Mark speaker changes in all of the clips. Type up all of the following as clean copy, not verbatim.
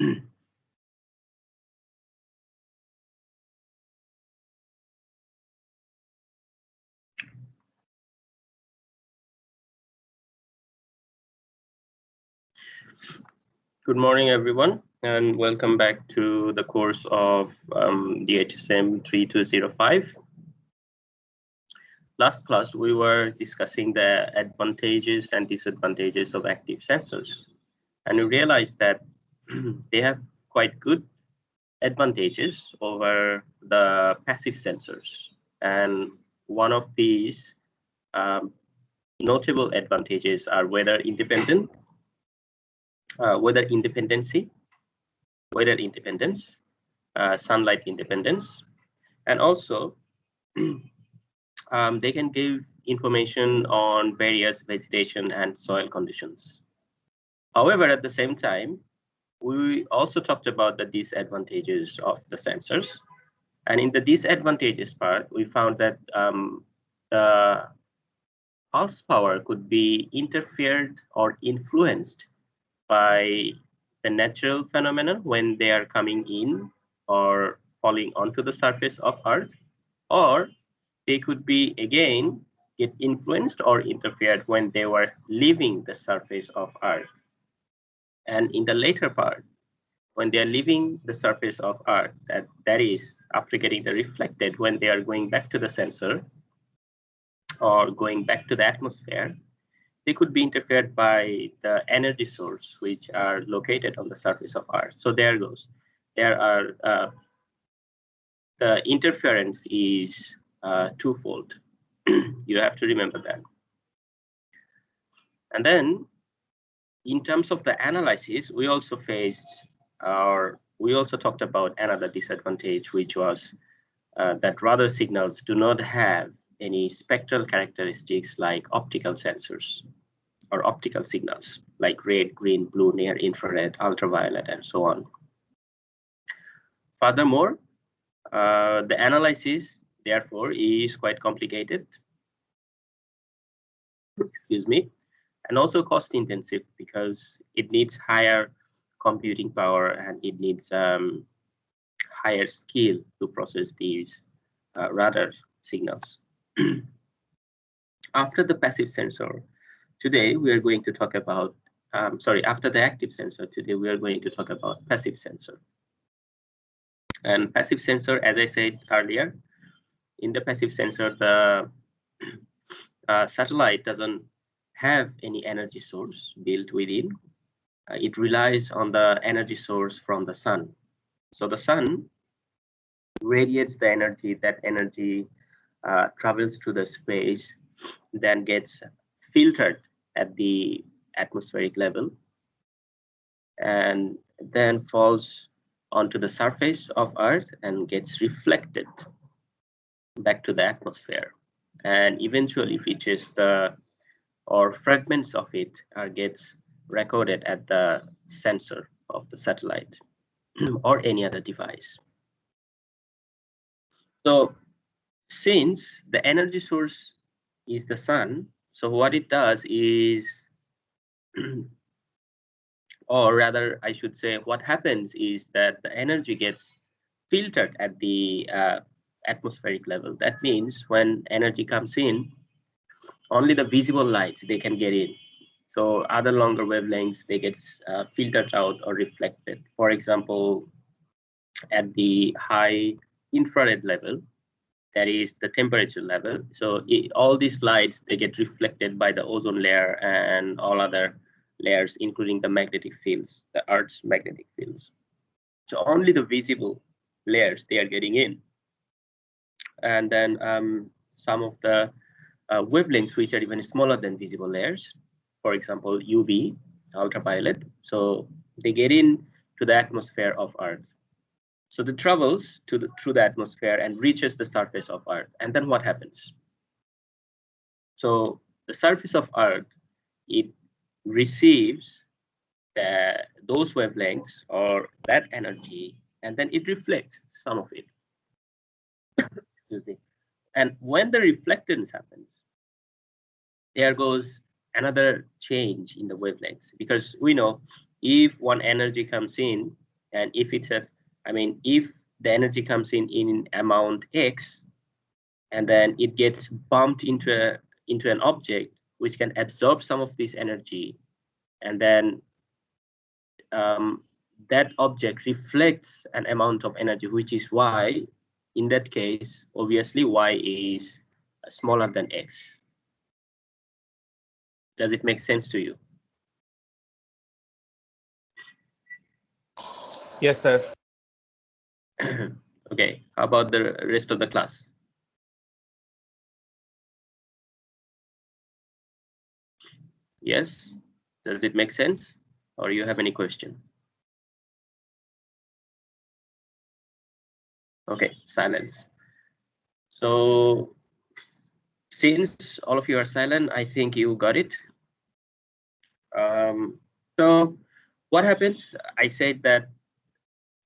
Speaker 1: Good morning, everyone, and welcome back to the course of DHSM 3205. Last class, we were discussing the advantages and disadvantages of active sensors. And we realized that they have quite good advantages over the passive sensors. And one of these notable advantages are weather independence, sunlight independence, and also they can give information on various vegetation and soil conditions. However, at the same time, we also talked about the disadvantages of the sensors. And in the disadvantages part, we found that the pulse power could be interfered or influenced by the natural phenomenon when they are coming in or falling onto the surface of Earth, or they could be again get influenced or interfered when they were leaving the surface of Earth. And in the later part, when they are leaving the surface of Earth, that is after getting the reflected, when they are going back to the sensor or going back to the atmosphere, they could be interfered by the energy source which are located on the surface of Earth. So there goes. There are the interference is twofold. You have to remember that. And then in terms of the analysis, we also talked about another disadvantage, which was that radar signals do not have any spectral characteristics like optical sensors or optical signals like red, green, blue, near infrared, ultraviolet, and so on. Furthermore, the analysis, therefore, is quite complicated. Excuse me. And also cost intensive because it needs higher computing power and it needs higher skill to process these radar signals. After the passive sensor, today we are going to talk about, after the active sensor, today we are going to talk about passive sensor. And passive sensor, as I said earlier, in the passive sensor, the satellite doesn't have any energy source built within. It relies on the energy source from the sun. So the sun radiates the energy, that energy travels through the space, then gets filtered at the atmospheric level, and then falls onto the surface of Earth and gets reflected back to the atmosphere, and eventually reaches or fragments of it gets recorded at the sensor of the satellite or any other device. So since the energy source is the sun, so what it does is, or rather I should say what happens is that the energy gets filtered at the atmospheric level. That means when energy comes in, only the visible lights they can get in. So other longer wavelengths, they get filtered out or reflected. For example, at the high infrared level, that is the temperature level. So all these lights, they get reflected by the ozone layer and all other layers, including the magnetic fields, the Earth's magnetic fields. So only the visible layers, they are getting in. And then some of the wavelengths which are even smaller than visible layers, for example, UV, ultraviolet. So they get in to the atmosphere of Earth. So it travels through the atmosphere and reaches the surface of Earth. And then what happens? So the surface of Earth, it receives those wavelengths or that energy, and then it reflects some of it. Excuse me. And when the reflectance happens, there goes another change in the wavelengths, because we know if one energy comes in, And if it's if the energy comes in amount X, and then it gets bumped into an object which can absorb some of this energy, and then that object reflects an amount of energy, which is Y. In that case, obviously Y is smaller than X. Does it make sense to you?
Speaker 2: Yes, sir.
Speaker 1: Okay, how about the rest of the class? Yes, does it make sense? Or you have any question? Okay, silence. So since all of you are silent, I think you got it. So what happens? I said that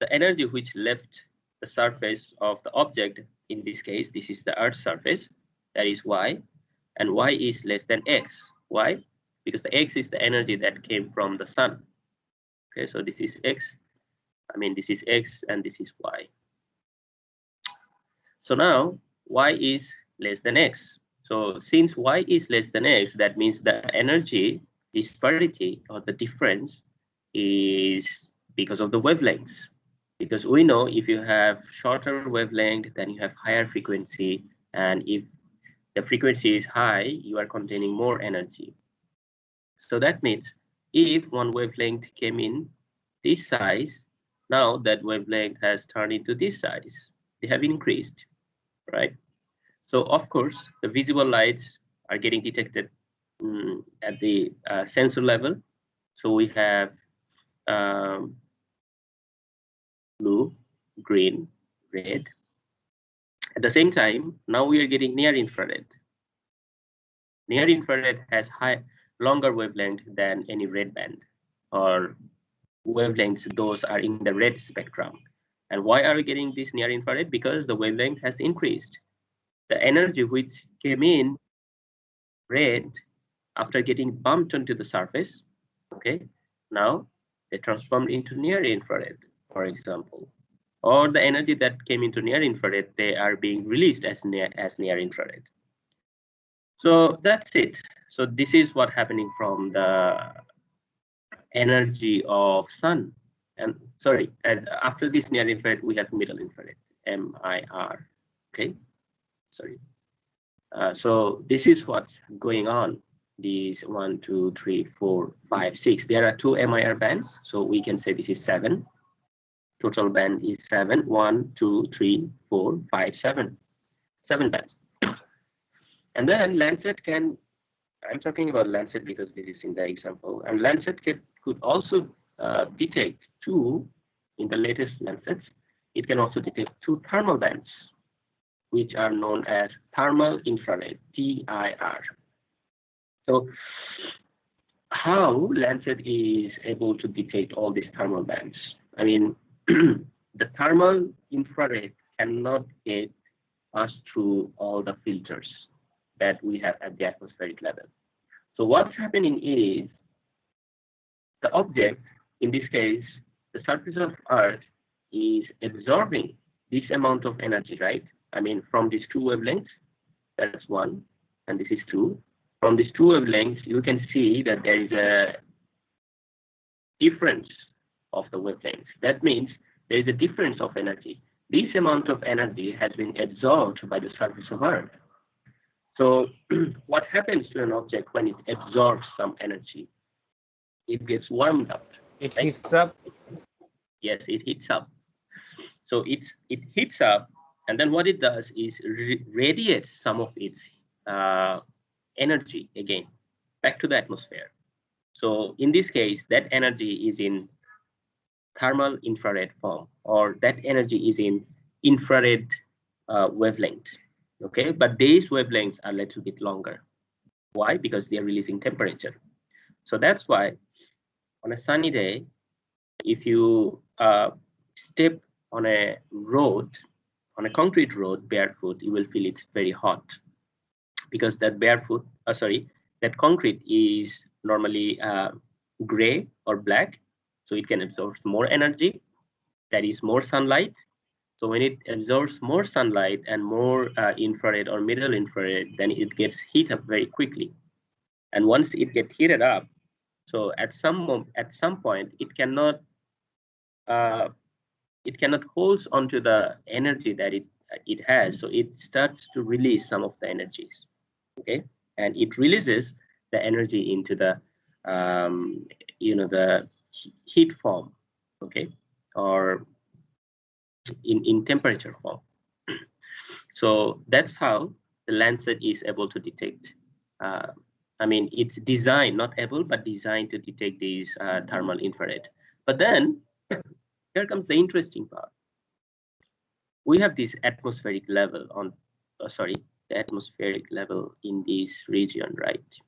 Speaker 1: the energy which left the surface of the object, in this case, this is the Earth's surface, that is Y, and Y is less than X. Why? Because the X is the energy that came from the sun. Okay, so this is X. This is X and this is Y. So now Y is less than X. So since Y is less than X, that means the energy disparity or the difference is because of the wavelengths. Because we know if you have shorter wavelength, then you have higher frequency. And if the frequency is high, you are containing more energy. So that means if one wavelength came in this size, now that wavelength has turned into this size. They have increased, right? So of course, the visible lights are getting detected at the sensor level. So we have blue, green, red. At the same time, now we are getting near infrared. Near infrared has longer wavelength than any red band or wavelengths. Those are in the red spectrum. And why are we getting this near infrared? Because the wavelength has increased. The energy which came in red after getting bumped onto the surface, okay, now they transformed into near infrared, for example, or the energy that came into near infrared, they are being released as near infrared. So that's it. So this is what happening from the energy of sun. And sorry, and after this near infrared, we have middle infrared, MIR. Okay, sorry. So this is what's going on. These 1, 2, 3, 4, 5, 6. There are 2 MIR bands, so we can say this is 7. Total band is 7. 1, 2, 3, 4, 5, 7. 7 bands. And then Landsat can, I'm talking about Landsat because this is in the example, and Landsat could also detect 2 in the latest Landsats. It can also detect 2 thermal bands, which are known as thermal infrared, TIR. So how Landsat is able to detect all these thermal bands? The thermal infrared cannot get passed through all the filters that we have at the atmospheric level. So what's happening is the object, in this case, the surface of Earth is absorbing this amount of energy, right? From these 2 wavelengths, that's 1, and this is 2. From these 2 wavelengths, you can see that there is a difference of the wavelengths. That means there is a difference of energy. This amount of energy has been absorbed by the surface of Earth. So what happens to an object when it absorbs some energy? It gets warmed up.
Speaker 2: It heats up.
Speaker 1: Yes, it heats up. So it heats up, and then what it does is radiates some of its energy again back to the atmosphere. So in this case, that energy is in thermal infrared form, or that energy is in infrared wavelength. Okay, but these wavelengths are a little bit longer. Why? Because they are releasing temperature. So that's why on a sunny day, if you step on a road, on a concrete road barefoot, you will feel it's very hot, because that that concrete is normally gray or black, so it can absorb more energy. that is more sunlight. So when it absorbs more sunlight and more infrared or middle infrared, then it gets heat up very quickly. And once it gets heated up, so at some point it cannot hold onto the energy that it has. So it starts to release some of the energies. Okay, and it releases the energy into the the heat form. Okay, or in temperature form. So that's how the Lancet is able to detect. I mean, it's designed, not able, but designed to detect these thermal infrared. But then here comes the interesting part. We have this atmospheric level on, the atmospheric level in this region, right?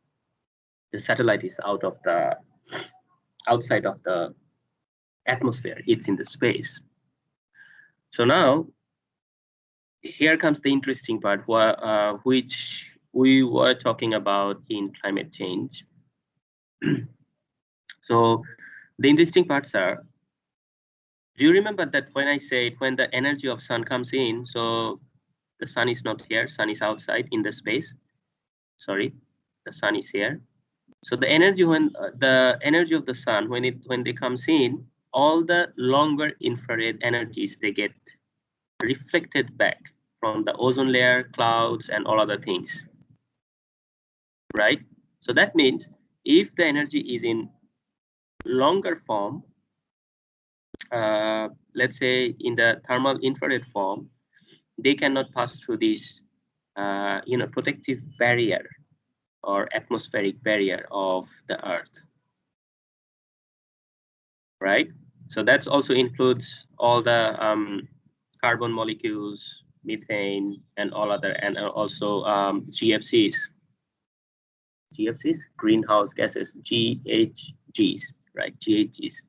Speaker 1: The satellite is outside of the atmosphere. It's in the space. So now, here comes the interesting part, which we were talking about in climate change. So the interesting parts are, do you remember that when I said when the energy of sun comes in, so the sun is not here, sun is outside in the space. Sorry, the sun is here. So the energy the energy of the sun when it comes in, all the longer infrared energies, they get reflected back from the ozone layer, clouds, and all other things, right? So that means if the energy is in longer form, let's say in the thermal infrared form, they cannot pass through this protective barrier or atmospheric barrier of the Earth, right? So that also includes all the carbon molecules, methane, and all other, and also GFCs, greenhouse gases, GHGs, right? GHGs.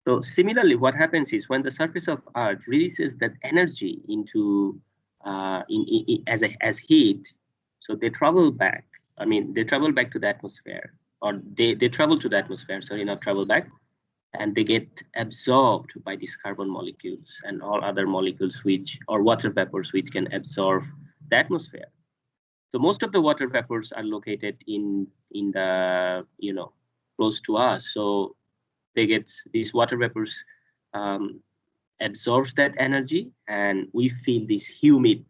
Speaker 1: So similarly, what happens is when the surface of Earth releases that energy into as heat, so they travel back. I mean, they travel back to the atmosphere, or they travel to the atmosphere. Sorry, not travel back, and they get absorbed by these carbon molecules and all other molecules or water vapors which can absorb the atmosphere. So most of the water vapors are located in the close to us. So these water vapors absorbs that energy, and we feel this humid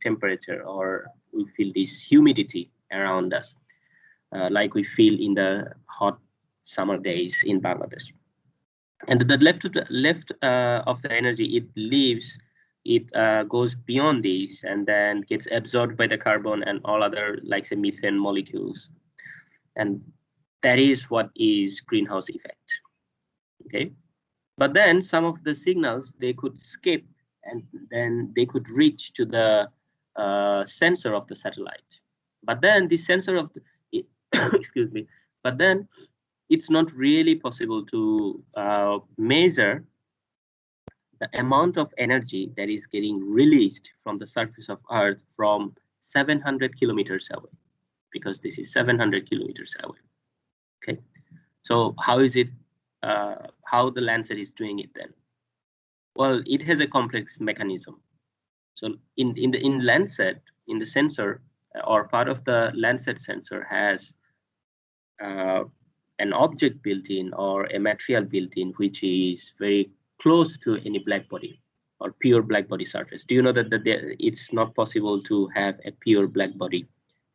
Speaker 1: temperature, or we feel this humidity around us, like we feel in the hot summer days in Bangladesh. And the left of the energy, it goes beyond these and then gets absorbed by the carbon and all other, like say, methane molecules. And that is what is greenhouse effect. Okay, but then some of the signals, they could skip, and then they could reach to the sensor of the satellite. But then the sensor of the excuse me, but then it's not really possible to measure the amount of energy that is getting released from the surface of Earth from 700 kilometers away, because this is 700 kilometers away. Okay, so how is it? How the Lancet is doing it then? Well, it has a complex mechanism. So in Lancet, in the sensor, or part of the Lancet sensor has an object built in, or a material built in, which is very close to any black body or pure black body surface. Do you know that it's not possible to have a pure black body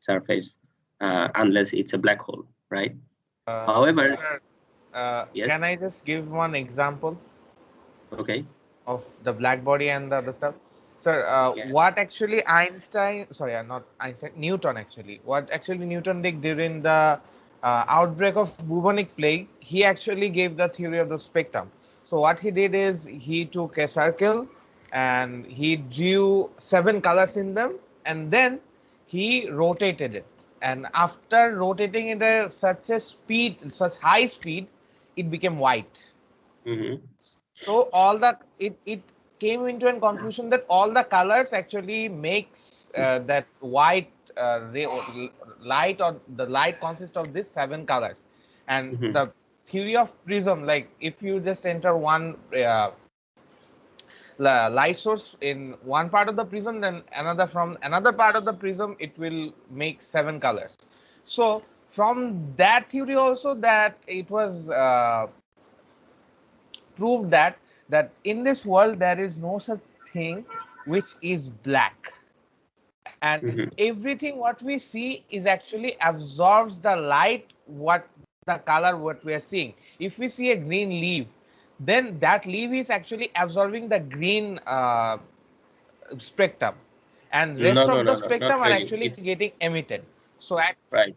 Speaker 1: surface unless it's a black hole, right? However,
Speaker 2: sir,
Speaker 1: yes.
Speaker 2: Can I just give one example?
Speaker 1: Okay.
Speaker 2: Of the black body and the other stuff? Sir,
Speaker 1: Yeah.
Speaker 2: what actually not Einstein, Newton actually, what actually Newton did during the outbreak of bubonic plague, he actually gave the theory of the spectrum. So what he did is he took a circle and he drew 7 colors in them, and then he rotated it. And after rotating it at such high speed, it became white.
Speaker 1: Mm-hmm.
Speaker 2: So it came into a conclusion that all the colors actually makes that white light, or the light consists of these 7 colors, and
Speaker 1: Mm-hmm.
Speaker 2: the theory of prism, like if you just enter one light source in one part of the prism, then another from another part of the prism, it will make 7 colors. So from that theory also, that it was proved that in this world there is no such thing which is black, and everything what we see is actually absorbs the light, what the color what we are seeing. If we see a green leaf, then that leaf is actually absorbing the green spectrum, and
Speaker 1: No,
Speaker 2: rest
Speaker 1: no,
Speaker 2: of the
Speaker 1: no, no, not
Speaker 2: spectrum are
Speaker 1: really.
Speaker 2: actually
Speaker 1: It's
Speaker 2: getting emitted. So
Speaker 1: right.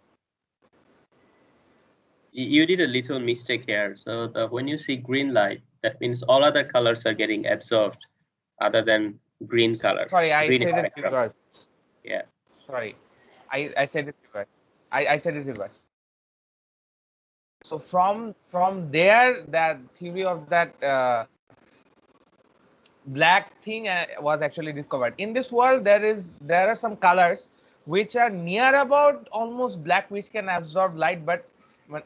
Speaker 1: You did a little mistake here. So when you see green light, that means all other colors are getting absorbed other than green color,
Speaker 2: sorry, I
Speaker 1: green
Speaker 2: said it
Speaker 1: spectrum.
Speaker 2: reverse.
Speaker 1: Yeah.
Speaker 2: Sorry, I said it reverse. I said it reverse. So from there, that theory of that black thing was actually discovered. In this world, there are some colors which are near about almost black, which can absorb light, but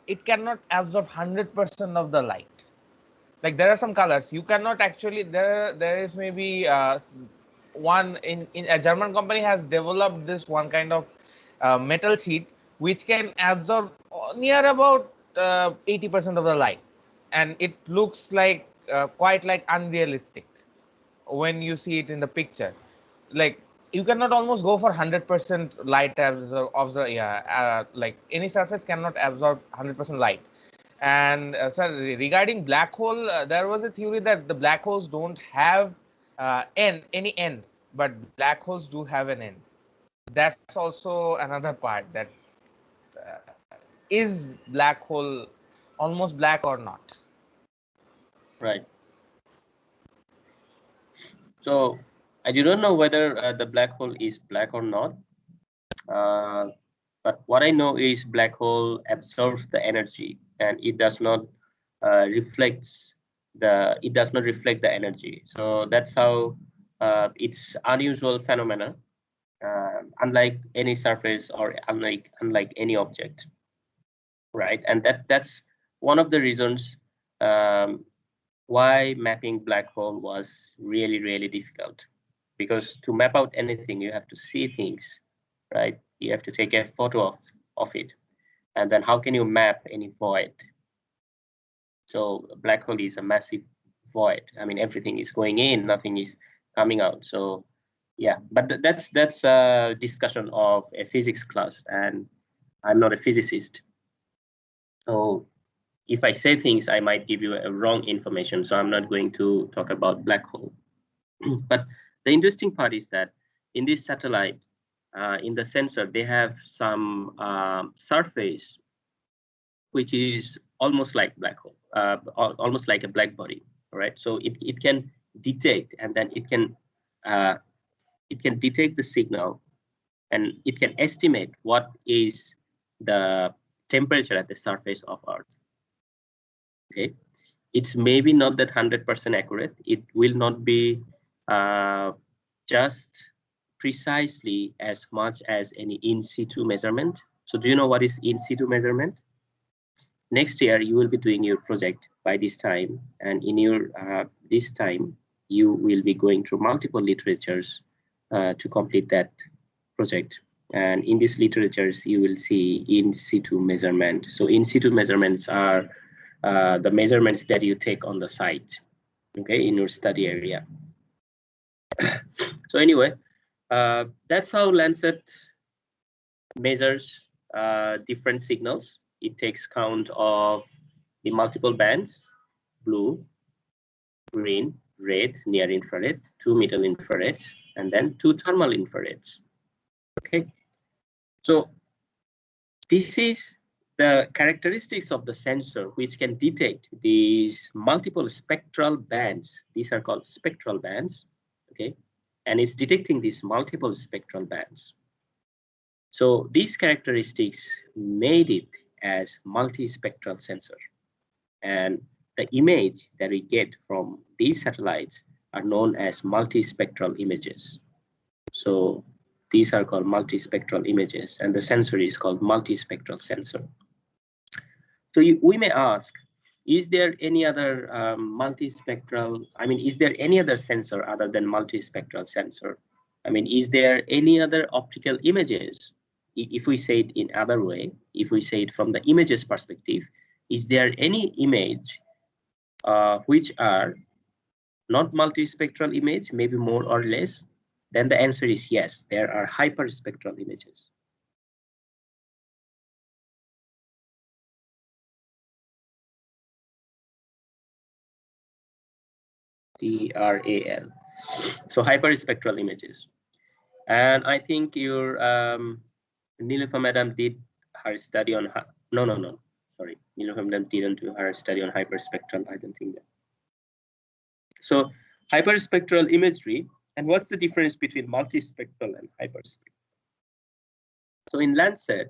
Speaker 2: it cannot absorb 100% of the light. Like there are some colors you cannot actually, there is maybe one in a German company has developed this one kind of metal sheet which can absorb near about 80% of the light, and it looks like quite like unrealistic when you see it in the picture. Like you cannot almost go for 100% light absorb, yeah, like any surface cannot absorb 100% light. And sir, regarding black hole, there was a theory that the black holes don't have any end, but black holes do have an end. That's also another part, that is black hole almost black or not?
Speaker 1: Right. So I do not know whether the black hole is black or not. But what I know is black hole absorbs the energy and it does not it does not reflect the energy. So that's how it's unusual phenomena, unlike any surface or unlike any object, right? And that's one of the reasons why mapping black hole was really difficult, because to map out anything you have to see things, right? You have to take a photo of it, and then how can you map any void? So a black hole is a massive void. I mean, everything is going in, nothing is coming out. So yeah, but that's a discussion of a physics class, and I'm not a physicist. So if I say things, I might give you a wrong information. So I'm not going to talk about black hole. But the interesting part is that in this satellite, in the sensor, they have some surface which is almost like black hole, almost like a black body. All right, so it can detect, and then it can detect the signal, and it can estimate what is the temperature at the surface of Earth. Okay, it's maybe not that 100% accurate. It will not be just precisely as much as any in situ measurement. So do you know what is in situ measurement? Next year you will be doing your project by this time, and in your this time you will be going through multiple literatures to complete that project. And in these literatures you will see in situ measurement. So in situ measurements are the measurements that you take on the site, okay, in your study area. So anyway, that's how Landsat measures different signals. It takes count of the multiple bands: blue, green, red, near infrared, 2 middle infrareds, and then 2 thermal infrareds. Okay, so this is the characteristics of the sensor, which can detect these multiple spectral bands. These are called spectral bands, okay? And it's detecting these multiple spectral bands. So these characteristics made it as multispectral sensor. And the image that we get from these satellites are known as multispectral images. So these are called multispectral images, and the sensor is called multispectral sensor. So we may ask, Is there any other multispectral, I mean, is there any other sensor other than multispectral sensor? I mean, is there any other optical images? If we say it in other way, if we say it from the images perspective, is there any image which are not multispectral image, maybe more or less? Then the answer is yes, there are hyperspectral images. TRAL. So hyperspectral images. And I think your Nilufer madam did her study on, no, sorry, Nilufer madam didn't do her study on hyperspectral, I don't think that. So hyperspectral imagery, and what's the difference between multispectral and hyperspectral? So in Landsat,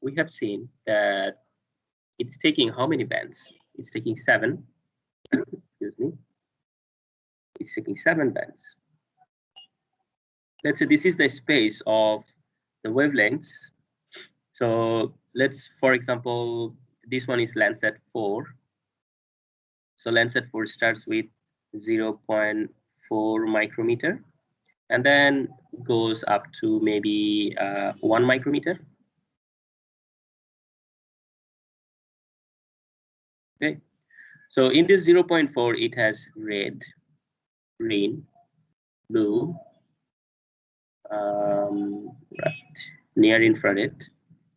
Speaker 1: we have seen that it's taking how many bands? It's taking 7, excuse me. It's taking 7 bands. Let's say this is the space of the wavelengths. So let's, for example, this one is Landsat 4. So Landsat 4 starts with 0.4 micrometer and then goes up to maybe 1 micrometer. Okay, so in this 0.4, it has red, green, blue, right, near infrared,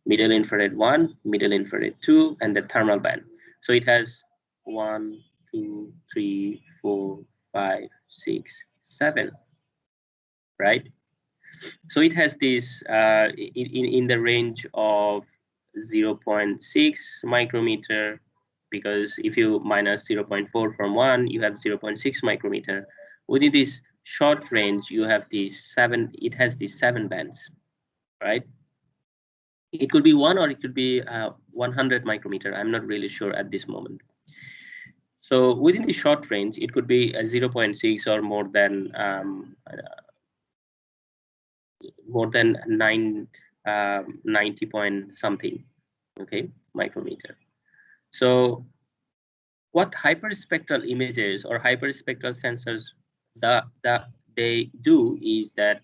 Speaker 1: middle infrared 1, middle infrared 2, and the thermal band. So it has 1, 2, 3, 4, 5, 6, 7, right? So it has this in the range of 0.6 micrometer, because if you minus 0.4 from 1, you have 0.6 micrometer. Within this short range, you have these 7, it has these 7 bands, right? It could be 1 or it could be 100 micrometer. I'm not really sure at this moment. So within the short range, it could be a 0.6 or more than 90 point something, okay, micrometer. So what hyperspectral images or hyperspectral sensors they do is that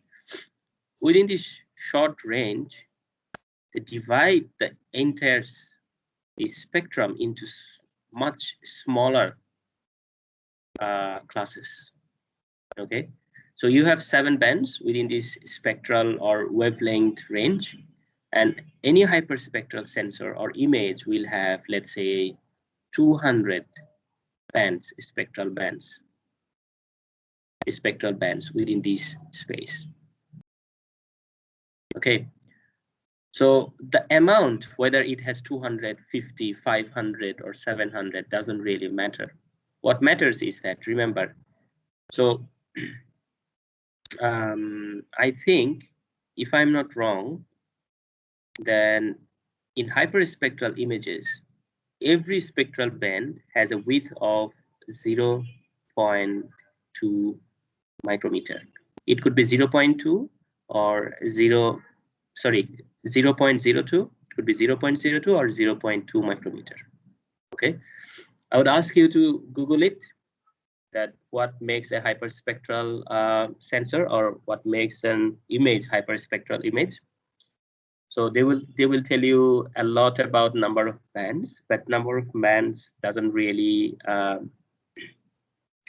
Speaker 1: within this short range, they divide the entire spectrum into much smaller classes. Okay, so you have 7 bands within this spectral or wavelength range, and any hyperspectral sensor or image will have, let's say, 200 bands, spectral bands within this space. Okay, so the amount, whether it has 250, 500, or 700, doesn't really matter. What matters is that, remember, so I think, if I'm not wrong, then in hyperspectral images, every spectral band has a width of 0.2 micrometer. It could be 0.2 or 0.02. It could be 0.02 or 0.2 micrometer. Okay, I would ask you to Google it, that what makes a hyperspectral sensor, or what makes an image hyperspectral image. So they will tell you a lot about number of bands, but number of bands doesn't really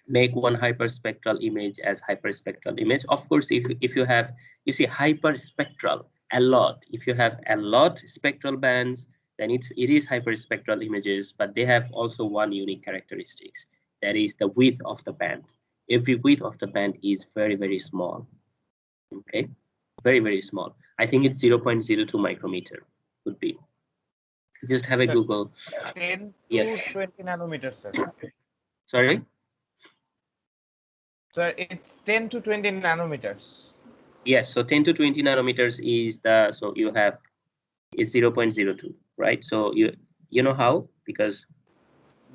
Speaker 1: make one hyperspectral image as hyperspectral image. Of course, if you have, you see, hyperspectral a lot, if you have a lot spectral bands, then it is hyperspectral images, but they have also one unique characteristics, that is the width of the band. Every width of the band is very, very small. Okay, very, very small. I think it's 0.02 micrometer would be. Just have a
Speaker 2: Sir,
Speaker 1: Google.
Speaker 2: 10 to
Speaker 1: Yes.
Speaker 2: 20 nanometers, sir.
Speaker 1: Sorry?
Speaker 2: So it's 10 to 20 nanometers.
Speaker 1: Yes, so 10 to 20 nanometers is the, so you have is 0.02, right? So you know how? Because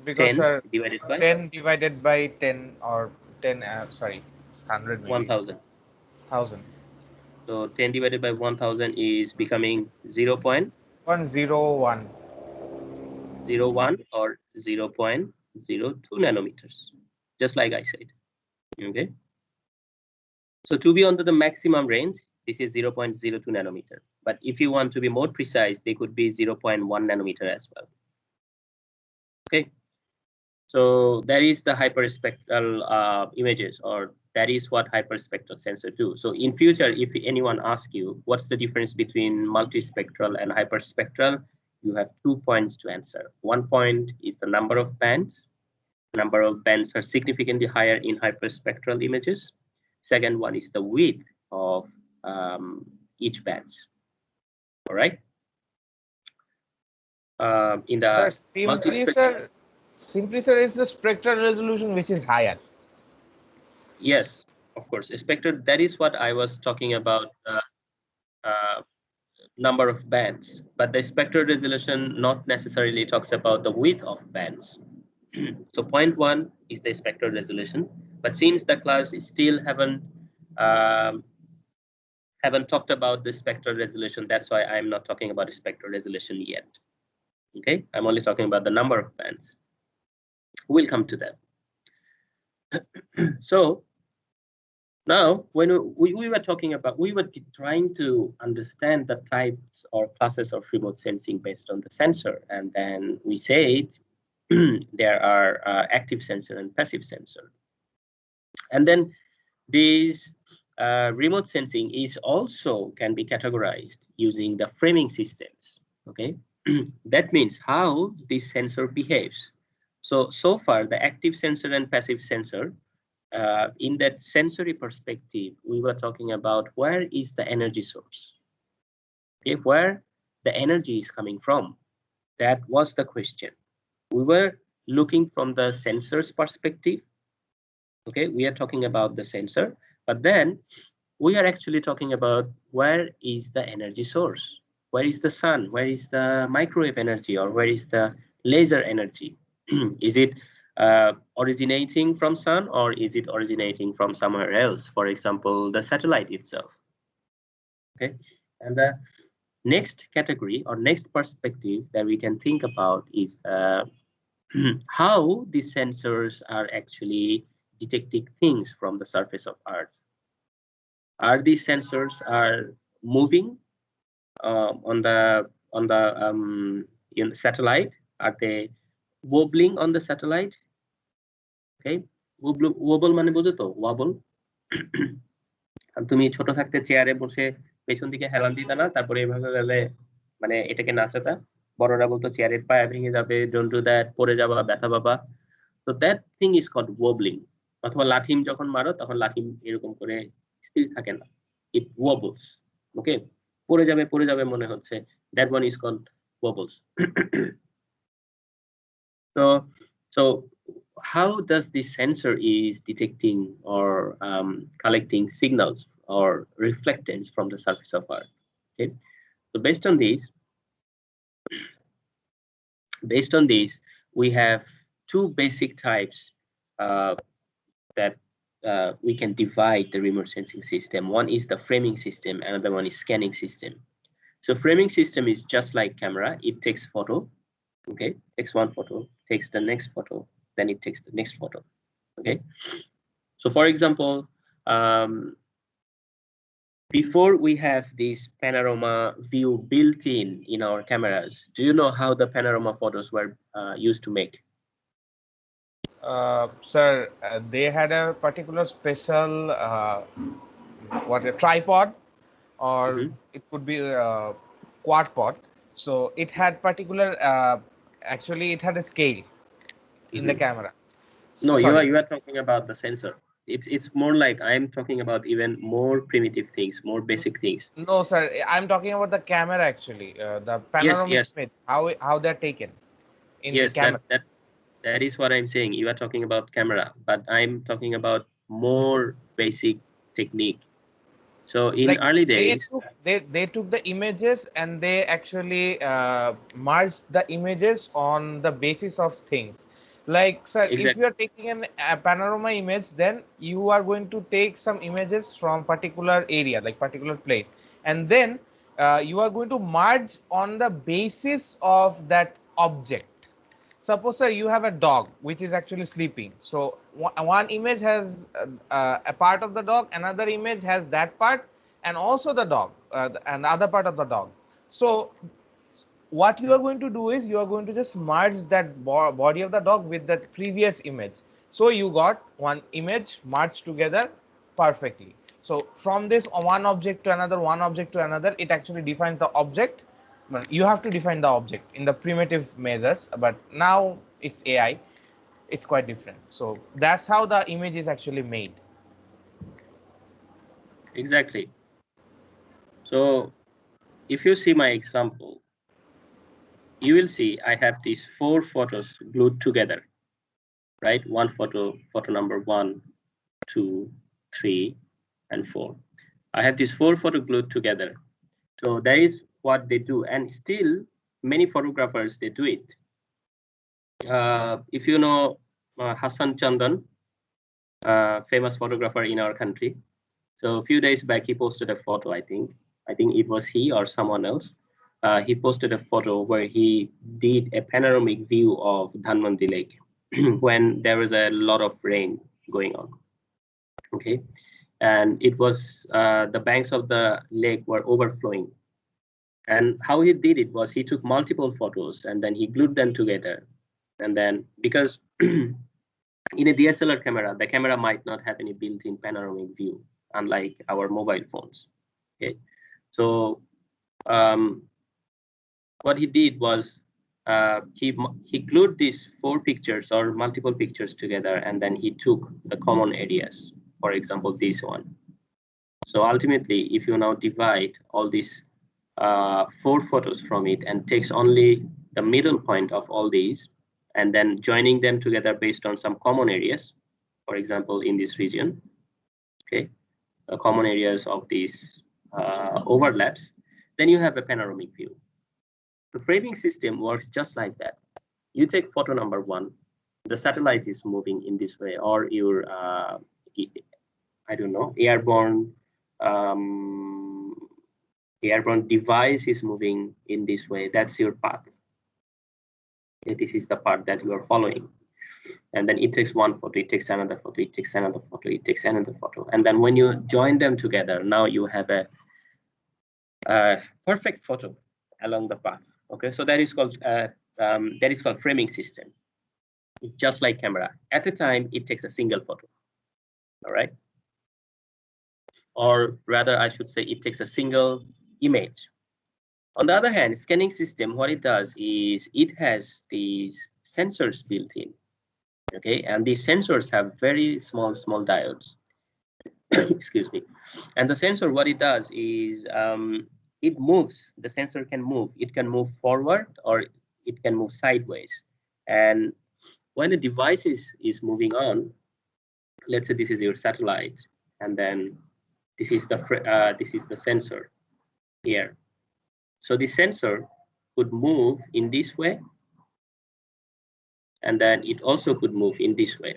Speaker 1: 10
Speaker 2: sir,
Speaker 1: divided by
Speaker 2: 10 divided by 10 or 10, sorry, 100 maybe.
Speaker 1: 1000.
Speaker 2: 1000.
Speaker 1: So 10 divided by 1000 is becoming 0.01
Speaker 2: 101.
Speaker 1: or 0.02 nanometers, just like I said. Okay. So to be under the maximum range, this is 0.02 nanometer. But if you want to be more precise, they could be 0.1 nanometer as well. Okay. So that is the hyperspectral images, or that is what hyperspectral sensor do. So in future, if anyone asks you what's the difference between multispectral and hyperspectral, you have 2 points to answer. 1 point is the number of bands. Number of bands are significantly higher in hyperspectral images. Second one is the width of each band. All right. In the
Speaker 2: simply, sir, is the spectral resolution which is higher.
Speaker 1: Yes, of course. Spectral. That is what I was talking about. Number of bands, but the spectral resolution not necessarily talks about the width of bands. So point one is the spectral resolution, but since the class is still haven't talked about the spectral resolution, that's why I'm not talking about the spectral resolution yet. Okay, I'm only talking about the number of bands. We'll come to that. So now, when we were talking about, we were trying to understand the types or classes of remote sensing based on the sensor. And then we said there are active sensor and passive sensor. And then these remote sensing is also can be categorized using the framing systems. Okay, that means how this sensor behaves. So far, the active sensor and passive sensor, in that sensory perspective, we were talking about where is the energy source, okay, where the energy is coming from. That was the question. We were looking from the sensor's perspective. Okay, we are talking about the sensor, but then we are actually talking about where is the energy source, where is the sun, where is the microwave energy, or where is the laser energy. Is it originating from sun, or is it originating from somewhere else, for example the satellite itself. Okay, and the next category or next perspective that we can think about is how these sensors are actually detecting things from the surface of Earth. Are these sensors are moving on the satellite? Are they wobbling on the satellite? Okay, wobble মানে বুঝো তো, wobble. তুমি ছোট থাকতে চেয়ারে বসে পেছন দিকে হেলান দিতা না, তারপরে এভাবে গেলে মানে এটাকে নাচাতা, বড়রা বলতো চেয়ারের পায়া ভেঙে যাবে, ডোন্ট ডু দ্যাট, পড়ে যাবা, ব্যথা পাবা। তো that thing is called wobbling। অথবা লাঠিম যখন মারো তখন লাঠিম এরকম করে স্থির থাকে না, ইট wobbles। ওকে, পড়ে যাবে মনে হচ্ছে, that one is called wobbles। So how does this sensor is detecting or collecting signals or reflectance from the surface of Earth? Okay, so based on these, we have two basic types that we can divide the remote sensing system. One is the framing system, another one is scanning system. So framing system is just like camera. It takes photo, okay, takes one photo, takes the next photo, then it takes the next photo. Okay, so for example, before we have this panorama view built in our cameras, do you know how the panorama photos were used to make?
Speaker 2: Sir, they had a particular special a tripod, or it could be a quadpod. So it had particular actually it had a scale in the camera.
Speaker 1: No, you are talking about the sensor. It's more like I'm talking about even more primitive things, more basic things.
Speaker 2: No, sir, I'm talking about the camera actually. The panoramic images, how they're taken in the camera.
Speaker 1: That is what I'm saying. You are talking about camera, but I'm talking about more basic technique. So in like early days,
Speaker 2: they took the images and they actually merged the images on the basis of things. Like, sir, exactly. If you are taking a panorama image, then you are going to take some images from particular area, like particular place, and then you are going to merge on the basis of that object. suppose sir, you have a dog which is actually sleeping. So one image has a part of the dog, another image has that part, and also the dog, and the other part of the dog. So what you are going to do is you are going to just merge that body of the dog with that previous image. So you got one image merged together perfectly. So from this one object to another, one object to another, it actually defines the object. But you have to define the object in the primitive measures, but now it's AI. It's quite different. So that's how the image is actually made.
Speaker 1: Exactly. So if you see my example, you will see I have these 4 photos glued together, right? One photo number 1, 2, 3, and 4. I have these 4 photos glued together. So that is what they do, and still many photographers, they do it. If you know Hassan Chandan, famous photographer in our country. So a few days back, he posted a photo, I think it was he or someone else. He posted a photo where he did a panoramic view of Dhanmondi Lake when there was a lot of rain going on. Okay, and it was the banks of the lake were overflowing. And how he did it was he took multiple photos and then he glued them together. And then because in a DSLR camera, the camera might not have any built-in panoramic view, unlike our mobile phones. Okay, so what he did was he glued these 4 pictures or multiple pictures together, and then he took the common areas. For example, this one. So ultimately, if you now divide all these 4 photos from it and takes only the middle point of all these, and then joining them together based on some common areas, for example, in this region, okay, the common areas of these overlaps, then you have a panoramic view. The framing system works just like that. You take photo number 1, the satellite is moving in this way, or your I don't know, airborne device is moving in this way. That's your path. Okay, this is the path that you are following. And then it takes one photo, it takes another photo, it takes another photo, it takes another photo. And then when you join them together, now you have a perfect photo along the path. Okay, so that is called framing system. It's just like camera. At a time, it takes a single photo. All right. Or rather, I should say it takes a single image. On the other hand, scanning system, what it does is it has these sensors built in. Okay, and these sensors have very small diodes. Excuse me. And the sensor, what it does is it moves. The sensor can move. It can move forward or it can move sideways. And when a device is moving on, let's say this is your satellite, and then this is the sensor here. So the sensor could move in this way, and then it also could move in this way.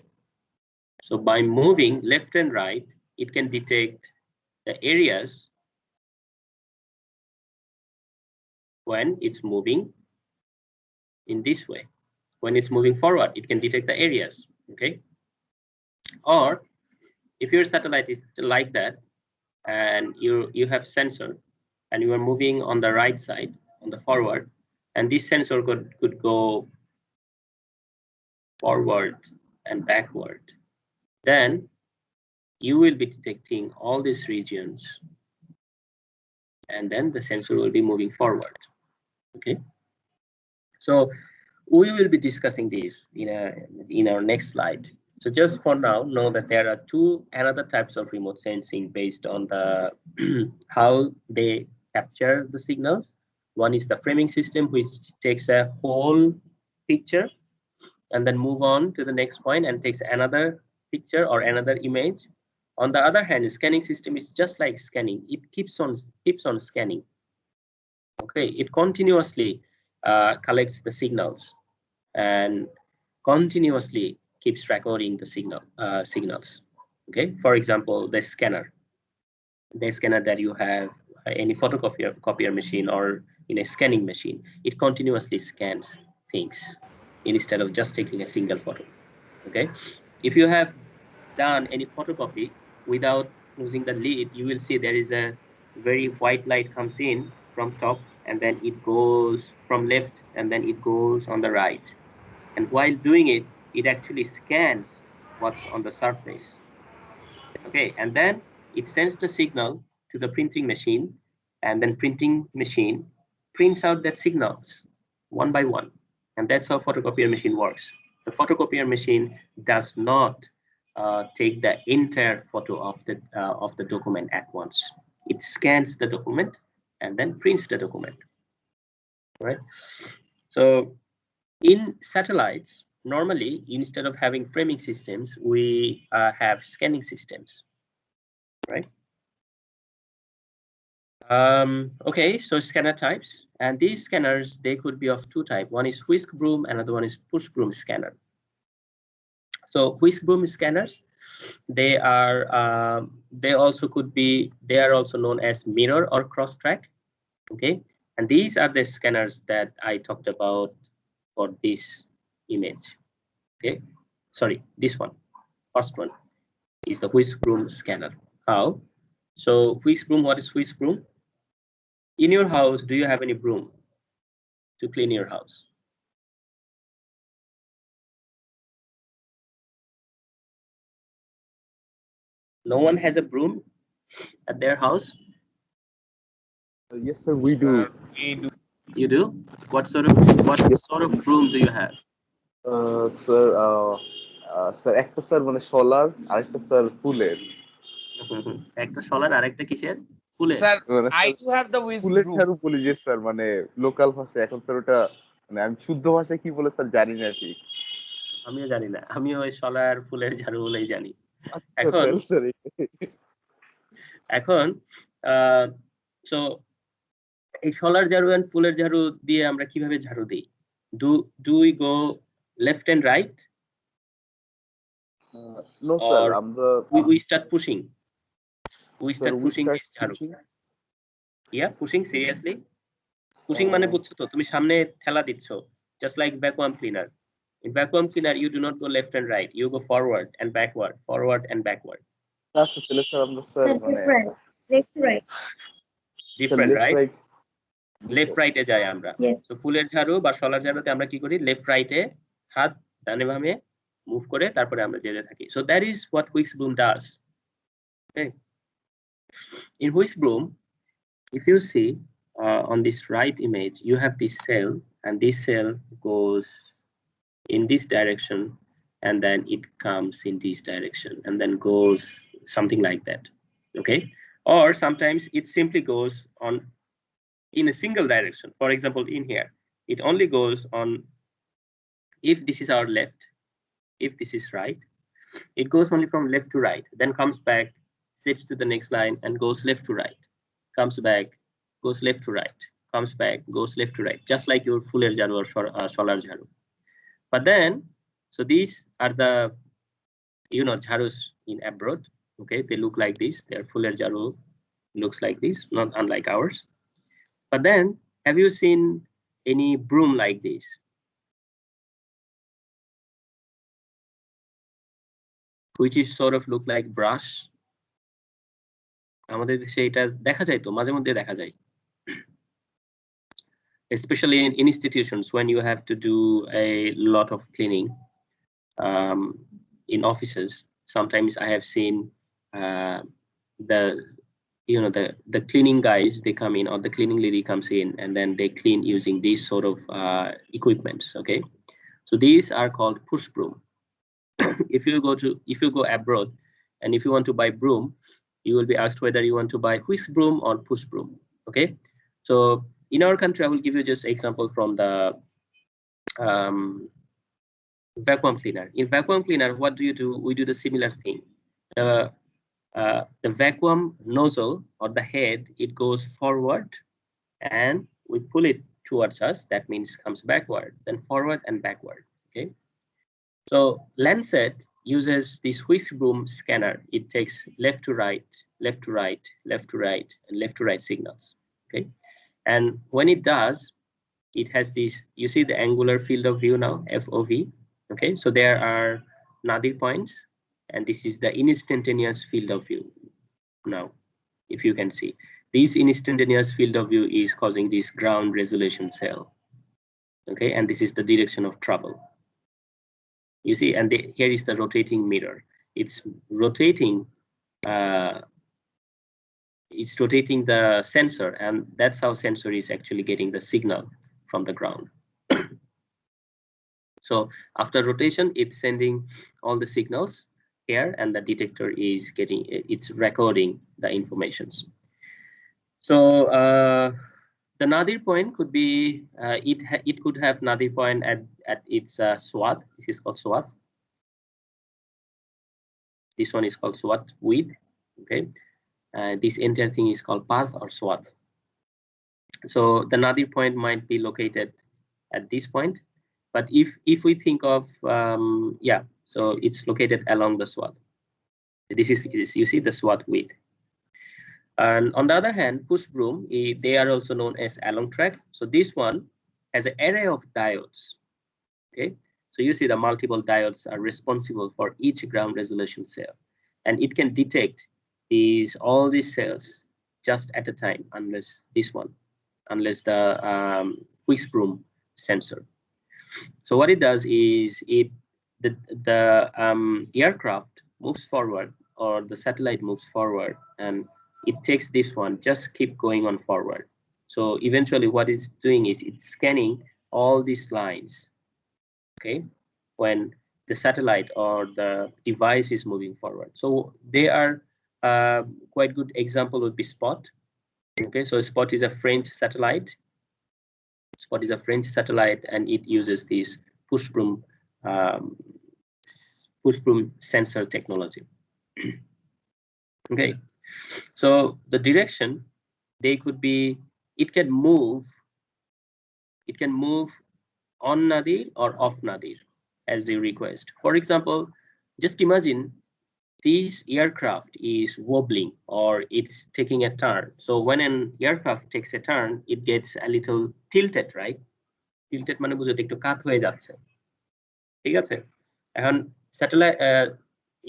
Speaker 1: So by moving left and right, it can detect the areas when it's moving in this way. When it's moving forward, it can detect the areas, okay? Or if your satellite is like that, and you have sensor, and you are moving on the right side, on the forward, and this sensor could go forward and backward, then you will be detecting all these regions, and then the sensor will be moving forward. Okay, so we will be discussing this in our next slide. So just for now, know that there are 2 another types of remote sensing based on the how they capture the signals. One is the framing system, which takes a whole picture and then move on to the next point and takes another picture or another image. On the other hand, the scanning system is just like scanning. It keeps on scanning. Okay, it continuously collects the signals and continuously keeps recording the signals. Okay, for example, the scanner that you have, any photocopier machine or in a scanning machine, it continuously scans things instead of just taking a single photo. Okay, if you have done any photocopy without using the lid, you will see there is a very white light comes in from top, and then it goes from left, and then it goes on the right. And while doing it, it actually scans what's on the surface. Okay, and then it sends the signal to the printing machine, and then printing machine prints out that signals one by one. And that's how photocopier machine works. The photocopier machine does not take the entire photo of the document at once. It scans the document and then prints the document. Right. So in satellites, normally instead of having framing systems, we have scanning systems. Right. Okay, so scanner types, and these scanners, they could be of two types. One is whisk broom, another one is push broom scanner. So whisk broom scanners, they are they are also known as mirror or cross track. Okay, and these are the scanners that I talked about for this image. Okay, sorry, this one, first one is the whisk broom scanner. How? So whisk broom, what is whisk broom? In your house, do you have any broom to clean your house? No one has a broom at their house?
Speaker 3: Yes, sir, we do.
Speaker 2: We do.
Speaker 1: You do? What sort of broom do you have?
Speaker 3: Sir, sir একটা sir মানে solar আরেকটা sir ফুলের
Speaker 1: একটা solar আরেকটা কিসের? ফুলের।
Speaker 2: Sir,
Speaker 3: মানে
Speaker 2: I do have the whisk
Speaker 3: ফুলের
Speaker 2: broom.
Speaker 3: ঝাড়ু বলি যে স্যার মানে লোকাল ভাষায়। এখন স্যার ওটা মানে আমি শুদ্ধ ভাষায় কি বলে স্যার জানি না ঠিক।
Speaker 1: আমিও জানি না, আমিও ওই সোলার ফুলের ঝাড়ু বলেই জানি।
Speaker 3: আচ্ছা স্যার
Speaker 1: এখন সো এই সোলার ঝাড়ু এন্ড ফুলের ঝাড়ু দিয়ে আমরা কিভাবে ঝাড়ু দিই? Do we go left and right?
Speaker 3: No sir, আমরা
Speaker 1: we start pushing. We start pushing this ঝাড়ু. Yeah, pushing seriously. Pushing মানে বুঝছো তো, তুমি সামনে ঠেলা দিচ্ছ, just like vacuum cleaner. In vacuum cleaner, you do not go left and right. You go forward and backward, forward and backward.
Speaker 3: আচ্ছা তাহলে স্যার আমরা স্যার মানে
Speaker 4: left to right.
Speaker 1: Different, right? Left right এ যাই আমরা। তো ফুলের ঝাড়ু বা সোলার ঝাড়ুতে আমরা কি করি? লেফট রাইট এ হাত ডানে বামে মুভ করে তারপরে আমরা যেতে থাকি। So that is what whisk broom does. Okay. In whisk broom, if you see on this right image, you have this cell, and this cell goes in this direction, and then it comes in this direction, and then goes something like that. Okay, or sometimes it simply goes on in a single direction. For example, in here, it only goes on, if this is our left, if this is right, it goes only from left to right, then comes back, sits to the next line, and goes left to right, comes back, goes left to right, comes back, goes left to right, just like your fuller jharu or solar jharu. But then, so these are the, jharus in abroad. Okay, they look like this. Their fuller jharu looks like this, not unlike ours. But then, have you seen any broom like this? Which is sort of look like brush. আমাদের দেশে এটা দেখা যায় তো, মাঝে মধ্যে দেখা যায়। Especially in institutions when you have to do a lot of cleaning in offices. Sometimes I have seen the cleaning guys, they come in, or the cleaning lady comes in, and then they clean using these sort of equipments. Okay, so these are called push broom. If you go abroad and if you want to buy broom, you will be asked whether you want to buy whisk broom or push broom. Okay, so in our country, I will give you just example from the vacuum cleaner. In vacuum cleaner, what do? We do the similar thing. The vacuum nozzle or the head, it goes forward and we pull it towards us. That means comes backward, then forward and backward. Okay. So Lancet uses this whisk broom scanner. It takes left to right, left to right, left to right, and left to right signals. Okay. And when it does, it has this, you see the angular field of view now, FOV. Okay, so there are nadir points, and this is the instantaneous field of view. Now, if you can see, this instantaneous field of view is causing this ground resolution cell. Okay, and this is the direction of travel. You see, and here is the rotating mirror. It's rotating. It's rotating the sensor, and that's how sensor is actually getting the signal from the ground. So after rotation, it's sending all the signals here, and the detector is getting, it's recording the informations. So the nadir point could be, it could have nadir point at its swath. This is called swath. This one is called swath width. Okay, this entire thing is called path or swath. So the nadir point might be located at this point, but if we think of yeah, so it's located along the swath. This is, you see the swath width. And on the other hand, push broom, they are also known as along track. So this one has an array of diodes. Okay, so you see the multiple diodes are responsible for each ground resolution cell, and it can detect all these cells just at a time, unless this one, unless the whisk broom sensor. So what it does is the aircraft moves forward, or the satellite moves forward, and it takes this one, just keep going on forward. So eventually what it's doing is it's scanning all these lines, okay, when the satellite or the device is moving forward. So they are quite good example would be SPOT. Okay, so SPOT is a French satellite. SPOT is a French satellite, and it uses this push broom sensor technology. Okay, so the direction, they could be, it can move on nadir or off nadir as you request. For example, just imagine this aircraft is wobbling or it's taking a turn. So when an aircraft takes a turn, it gets a little tilted, right? Tilted মানে বুঝতে একটু কাত হয়ে যাচ্ছে, ঠিক আছে? এখন satellite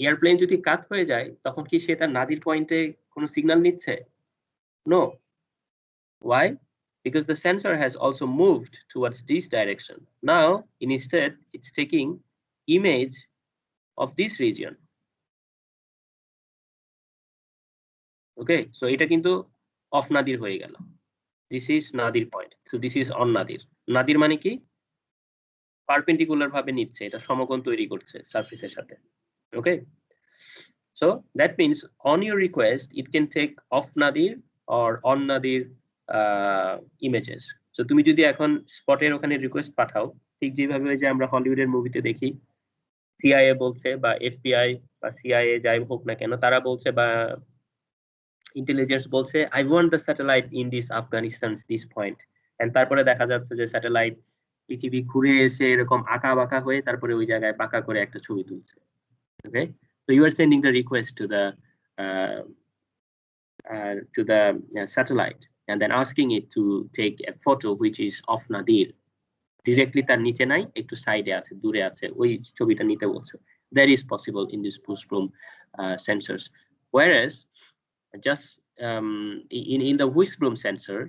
Speaker 1: airplane যদি কাত হয়ে যায়, তখন কি সে তার নাদির পয়েন্টে কোনো সিগন্যাল নিচ্ছে? No. Why? Because the sensor has also moved towards this direction. Now, instead, it's taking image of this region. Okay, so এটা কিন্তু off nadir হয়ে গেল. This is nadir point. So this is on nadir. Nadir মানে কি? Perpendicular ভাবে নিচ্ছে, এটা সমকোণ তৈরি করছে সারফেসের সাথে। Okay, so that means on your request it can take off nadir or on nadir images. So তুমি যদি এখন স্পটের ওখানে রিকোয়েস্ট পাঠাও, ঠিক যেভাবে যে আমরা হলিউডের মুভিতে দেখি, সিআইএ বলছে বা এফবিআই বা সিআইএ যাই হোক না কেন, তারা বলছে বা ইন্টেলিজেন্স বলছে I want the satellite in this Afghanistan this point, and তারপরে দেখা যাচ্ছে যে স্যাটেলাইট পৃথিবী ঘুরে এসে এরকম আঁকা বাঁকা হয়ে তারপরে ওই জায়গায় বাঁকা করে একটা ছবি তুলছে। Okay, so you are sending the request to the satellite and then asking it to take a photo which is off nadir, directly তার নিচে নাই, একটু সাইডে আছে, দূরে আছে, ওই ছবিটা নিতে বলছে। That is possible in this push broom sensors, whereas just in the whisk broom sensor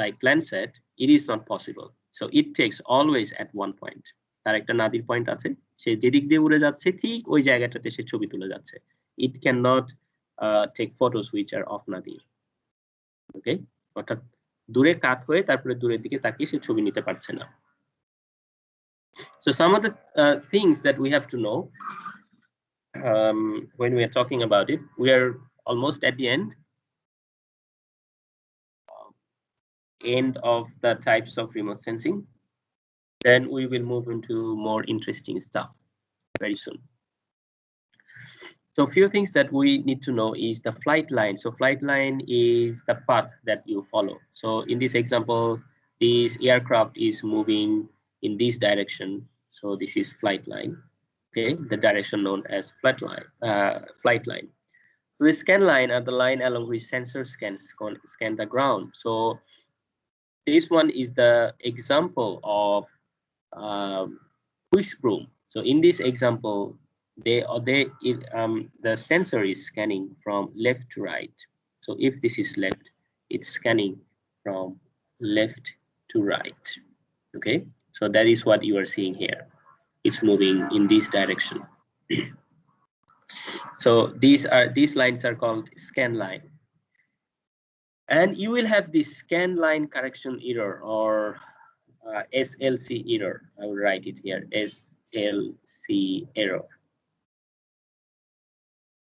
Speaker 1: like Landsat, it is not possible. So it takes always at one point. তার একটা নাদির পয়েন্ট আছে, সে যেদিক দিয়ে উড়ে যাচ্ছে ঠিক ওই জায়গাটাতে সে ছবি তুলে যাচ্ছে। It cannot take photos which are off nadir. Okay, অর্থাৎ দূরে কাত হয়ে তারপরে দূরের দিকে তাকিয়ে সে ছবি নিতে পারছে না। So some of the things that we have to know when we are talking about it, we are almost at the end of the types of remote sensing. Then we will move into more interesting stuff very soon. So a few things that we need to know is the flight line. So flight line is the path that you follow. So in this example, this aircraft is moving in this direction. So this is flight line. Okay, the direction known as flight line. So the scan line are the line along which sensors scan the ground. So this one is the example of whisk broom. So in this example, the sensor is scanning from left to right. So if this is left, it's scanning from left to right. Okay, so that is what you are seeing here. It's moving in this direction. So these lines are called scan line. And you will have this scan line correction error, or SLC error. I will write it here, SLC error.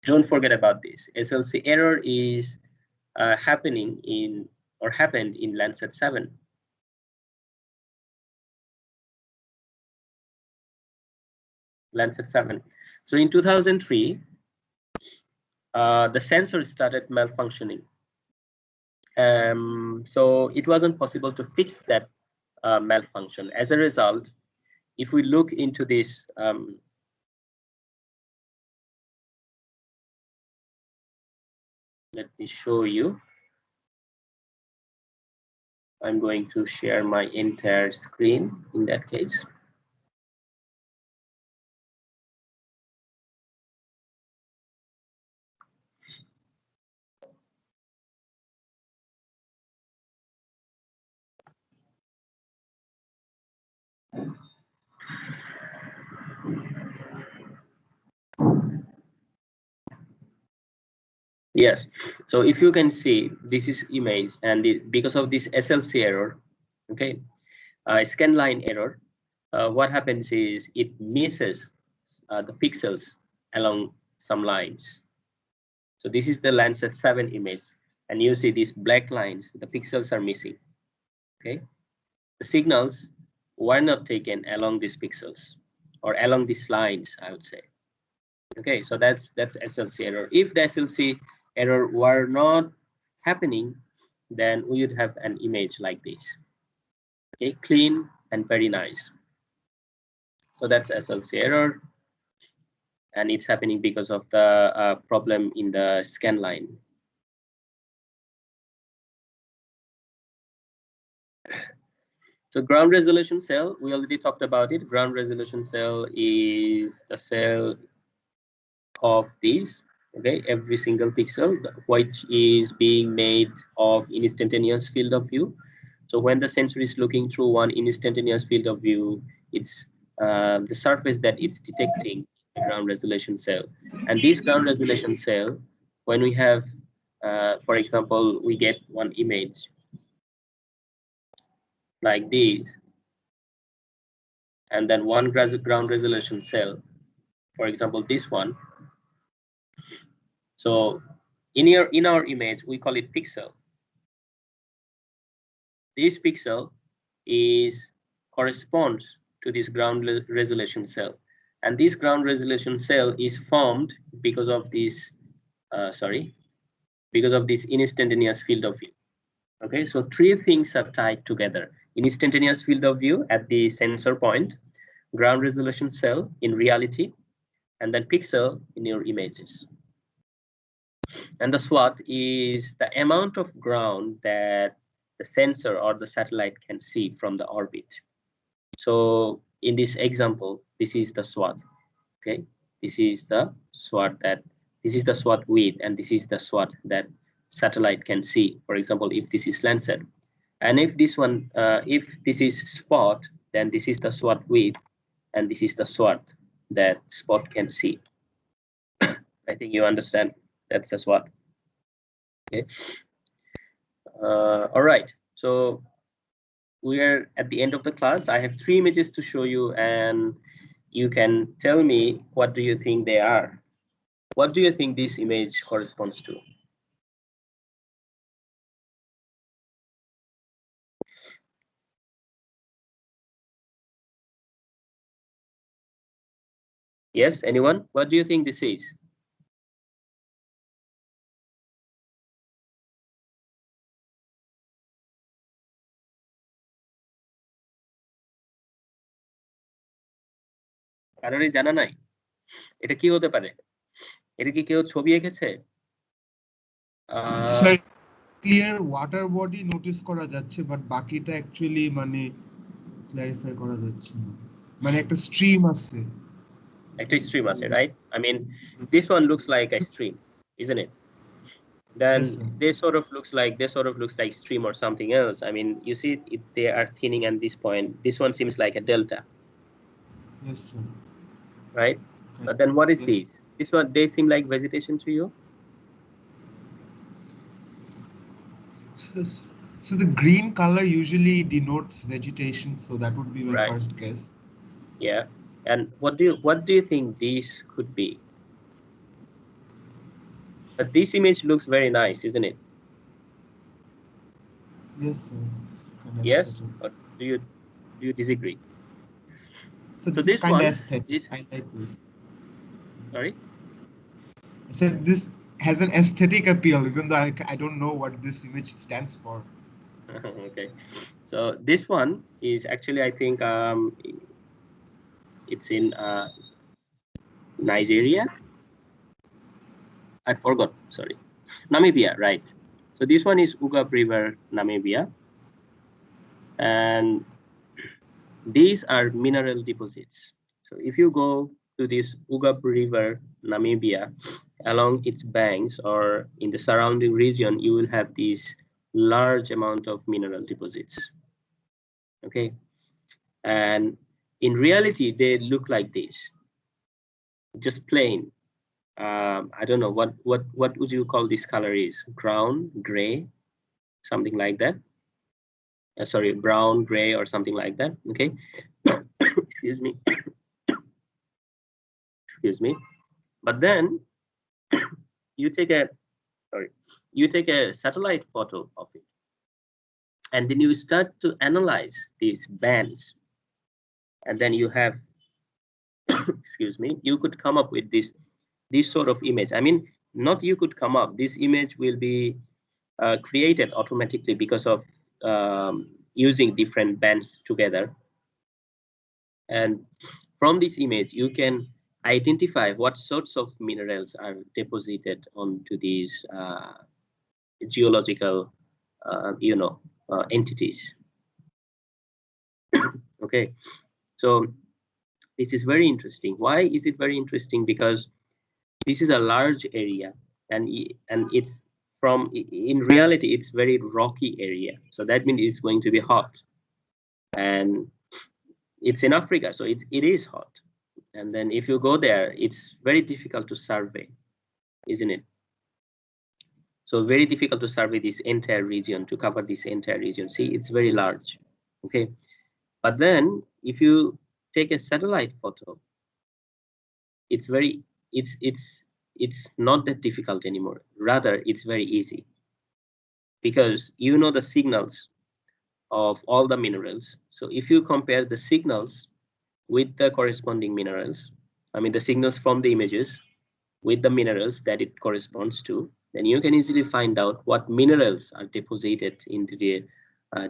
Speaker 1: Don't forget about this. SLC error is happened in Landsat 7. Landsat 7. So in 2003, the sensor started malfunctioning. So it wasn't possible to fix that malfunction. As a result, if we look into this, let me show you. I'm going to share my entire screen in that case. Yes, so if you can see, this is image, and because of this SLC error, okay, scan line error, what happens is it misses the pixels along some lines. So this is the Landsat 7 image, and you see these black lines, the pixels are missing. Okay, the signals were not taken along these pixels or along these lines, I would say. Okay, so that's SLC error. If the SLC error were not happening, then we would have an image like this. Okay, clean and very nice. So that's SLC error, and it's happening because of the problem in the scan line. So ground resolution cell, we already talked about it. Ground resolution cell is a cell of these, okay, every single pixel, which is being made of instantaneous field of view. So when the sensor is looking through one instantaneous field of view, it's the surface that it's detecting the ground resolution cell. And this ground resolution cell, when we have, for example, we get one image like this, and then one ground resolution cell, for example, this one. So in our image, we call it pixel. This pixel corresponds to this ground resolution cell, and this ground resolution cell is formed because of this because of this instantaneous field of view. Okay, so three things are tied together: instantaneous field of view at the sensor point, ground resolution cell in reality, and then pixel in your images. And the SWAT is the amount of ground that the sensor or the satellite can see from the orbit. So in this example, this is the SWAT. Okay, this is the SWAT width, and this is the SWAT that satellite can see. For example, if this is Landsat, and if this one, if this is Spot, then this is the SWAT width, and this is the SWAT that Spot can see. I think you understand. That's the SWAT. Okay. All right. So we are at the end of the class. I have 3 images to show you, and you can tell me what do you think they are. What do you think this image corresponds to? Yes, anyone? What do you think this is? কারোরই জানা নাই? এটা কি হতে পারে? এটা কি কেউ ছবি এঁকেছে?
Speaker 4: ক্লিয়ার ওয়াটার বডি নোটিস করা যাচ্ছে, বাট বাকিটা অ্যাকচুয়ালি মানে ক্ল্যারিফাই করা যাচ্ছে না। মানে একটা স্ট্রিম আছে।
Speaker 1: Actually, stream আছে, right? I mean, this one looks like a stream, isn't it? Then
Speaker 4: Yes, sir.
Speaker 1: this sort of looks like stream or something else. I mean, you see, they are thinning at this point. This one seems like a delta,
Speaker 4: Yes, sir.
Speaker 1: right? But then what is
Speaker 4: Yes.
Speaker 1: this? This one, they seem like vegetation to you?
Speaker 4: So the green color usually denotes vegetation, so that would be my
Speaker 1: Right.
Speaker 4: first guess.
Speaker 1: Yeah. And what do you think these could be? But this image looks very nice, isn't it?
Speaker 4: Yes, sir. This is kind of
Speaker 1: Yes.
Speaker 4: aesthetic.
Speaker 1: Or do you disagree?
Speaker 4: So
Speaker 1: So
Speaker 4: this
Speaker 1: this
Speaker 4: is kind
Speaker 1: one
Speaker 4: of aesthetic.
Speaker 1: is-
Speaker 4: I like this.
Speaker 1: Sorry.
Speaker 4: I said this has an aesthetic appeal, even though I don't know what this image stands for.
Speaker 1: Okay. So this one is actually, I think, it's in Nigeria. I forgot. Sorry, Namibia. Right. So this one is Ugab River, Namibia, and these are mineral deposits. So if you go to this Ugab River, Namibia, along its banks or in the surrounding region, you will have these large amount of mineral deposits. Okay, and in reality, they look like this, just plain. I don't know what would you call this color is? Brown, gray, something like that. Sorry, brown, gray, or something like that. Okay, excuse me. Excuse me. But then you take a satellite photo of it, and then you start to analyze these bands, and then you have excuse me, you could come up with this sort of image. I mean, not you could come up, this image will be created automatically because of using different bands together. And from this image, you can identify what sorts of minerals are deposited onto these geological, entities. Okay, so this is very interesting. Why is it very interesting? Because this is a large area, and it's in reality, it's very rocky area. So that means it's going to be hot, and it's in Africa, so it is hot. And then if you go there, it's very difficult to survey, isn't it? So very difficult to survey this entire region, to cover this entire region. See, it's very large. Okay, but then if you take a satellite photo, it's not that difficult anymore. Rather, it's very easy, because you know the signals of all the minerals. So if you compare the signals with the corresponding minerals, I mean the signals from the images with the minerals that it corresponds to, then you can easily find out what minerals are deposited into the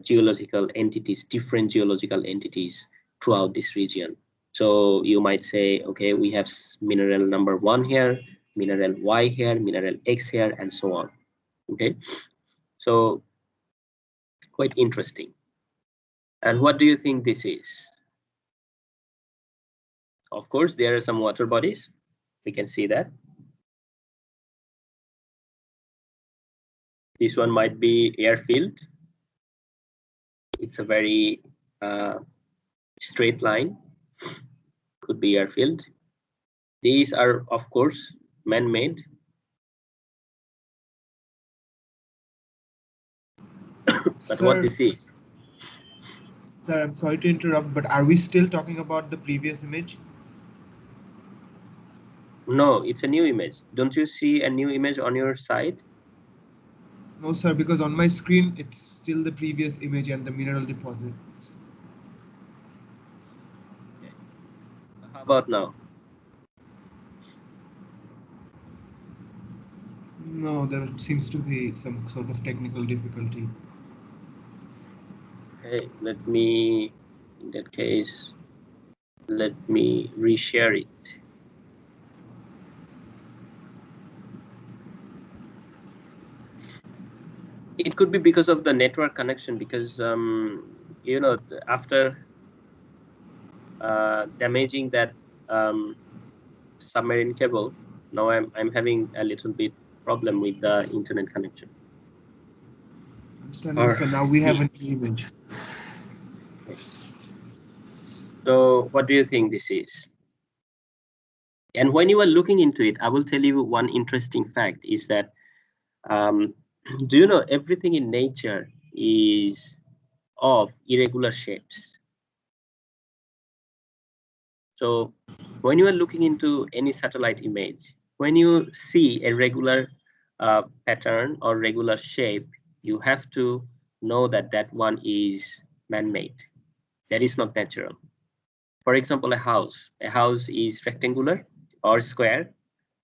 Speaker 1: geological entities, different geological entities throughout this region. So you might say, okay, we have mineral number 1 here, mineral Y here, mineral X here, and so on. Okay, so quite interesting. And what do you think this is? Of course, there are some water bodies. We can see that. This one might be airfield. It's a very straight line. Could be airfield. These are, of course, man-made. But
Speaker 4: Sir,
Speaker 1: what this is?
Speaker 4: Sir, I'm sorry to interrupt, but are we still talking about the previous image?
Speaker 1: No, it's a new image. Don't you see a new image on your side?
Speaker 4: No, sir, because on my screen, it's still the previous image and the mineral deposits.
Speaker 1: Okay. How about now?
Speaker 4: No, there seems to be some sort of technical difficulty.
Speaker 1: Okay, in that case, let me reshare it. It could be because of the network connection, because you know, after damaging that submarine cable, now I'm having a little bit problem with the internet connection.
Speaker 4: Understandable. So now we have an image.
Speaker 1: So what do you think this is? And when you are looking into it, I will tell you one interesting fact is that do you know everything in nature is of irregular shapes? So when you are looking into any satellite image, when you see a regular pattern or regular shape, you have to know that that one is man-made. That is not natural. For example, a house is rectangular or square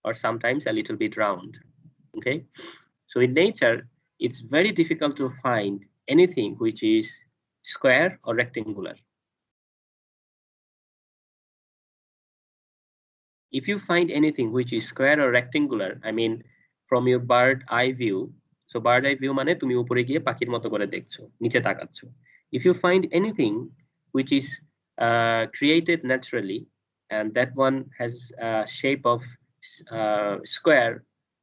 Speaker 1: or sometimes a little bit round. Okay, so in nature, it's very difficult to find anything which is square or rectangular. If you find anything which is square or rectangular, I mean, from your bird eye view, so bird eye view মানে তুমি উপরে গিয়ে পাখির মতো করে দেখছো, নিচে তাকাচ্ছো. If you find anything which is created naturally, and that one has a shape of square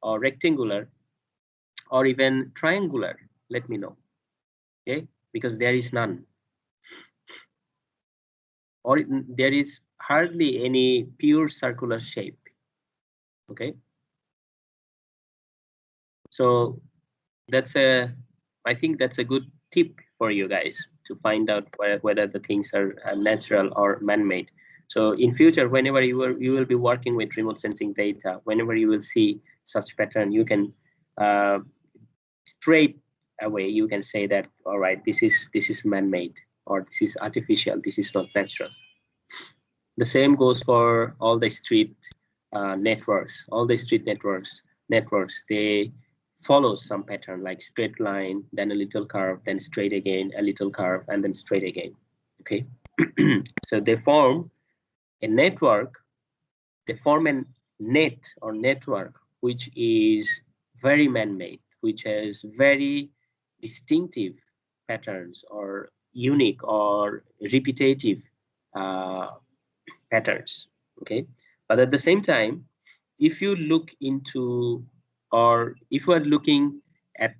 Speaker 1: or rectangular or even triangular, let me know. Okay, because there is none, or there is hardly any pure circular shape. Okay, so I think that's a good tip for you guys to find out whether the things are natural or man-made. So in future, whenever you will be working with remote sensing data, whenever you will see such pattern, you can straight away you can say that, all right, this is man-made, or this is artificial, this is not natural. The same goes for all the street networks. All the street networks, they follow some pattern, like straight line, then a little curve, then straight again, a little curve, and then straight again. Okay, so they form a network. They form a net or network which is very man-made, which has very distinctive patterns or unique or repetitive patterns. Okay, but at the same time, if you look into, or if you are looking at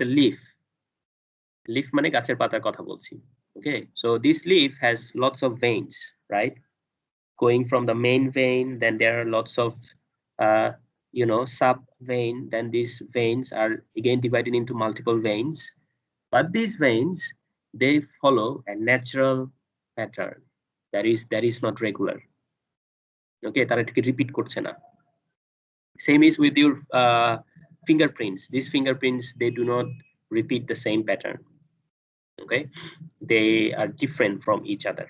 Speaker 1: a leaf মানে গাছের পাতার কথা বলছি. Okay, so this leaf has lots of veins, right? Going from the main vein, then there are lots of you know, sub vein, then these veins are again divided into multiple veins, but these veins, they follow a natural pattern that is not regular. Okay, তারা এটাকে repeat করছে না. Same is with your fingerprints. These fingerprints, they do not repeat the same pattern. Okay, they are different from each other.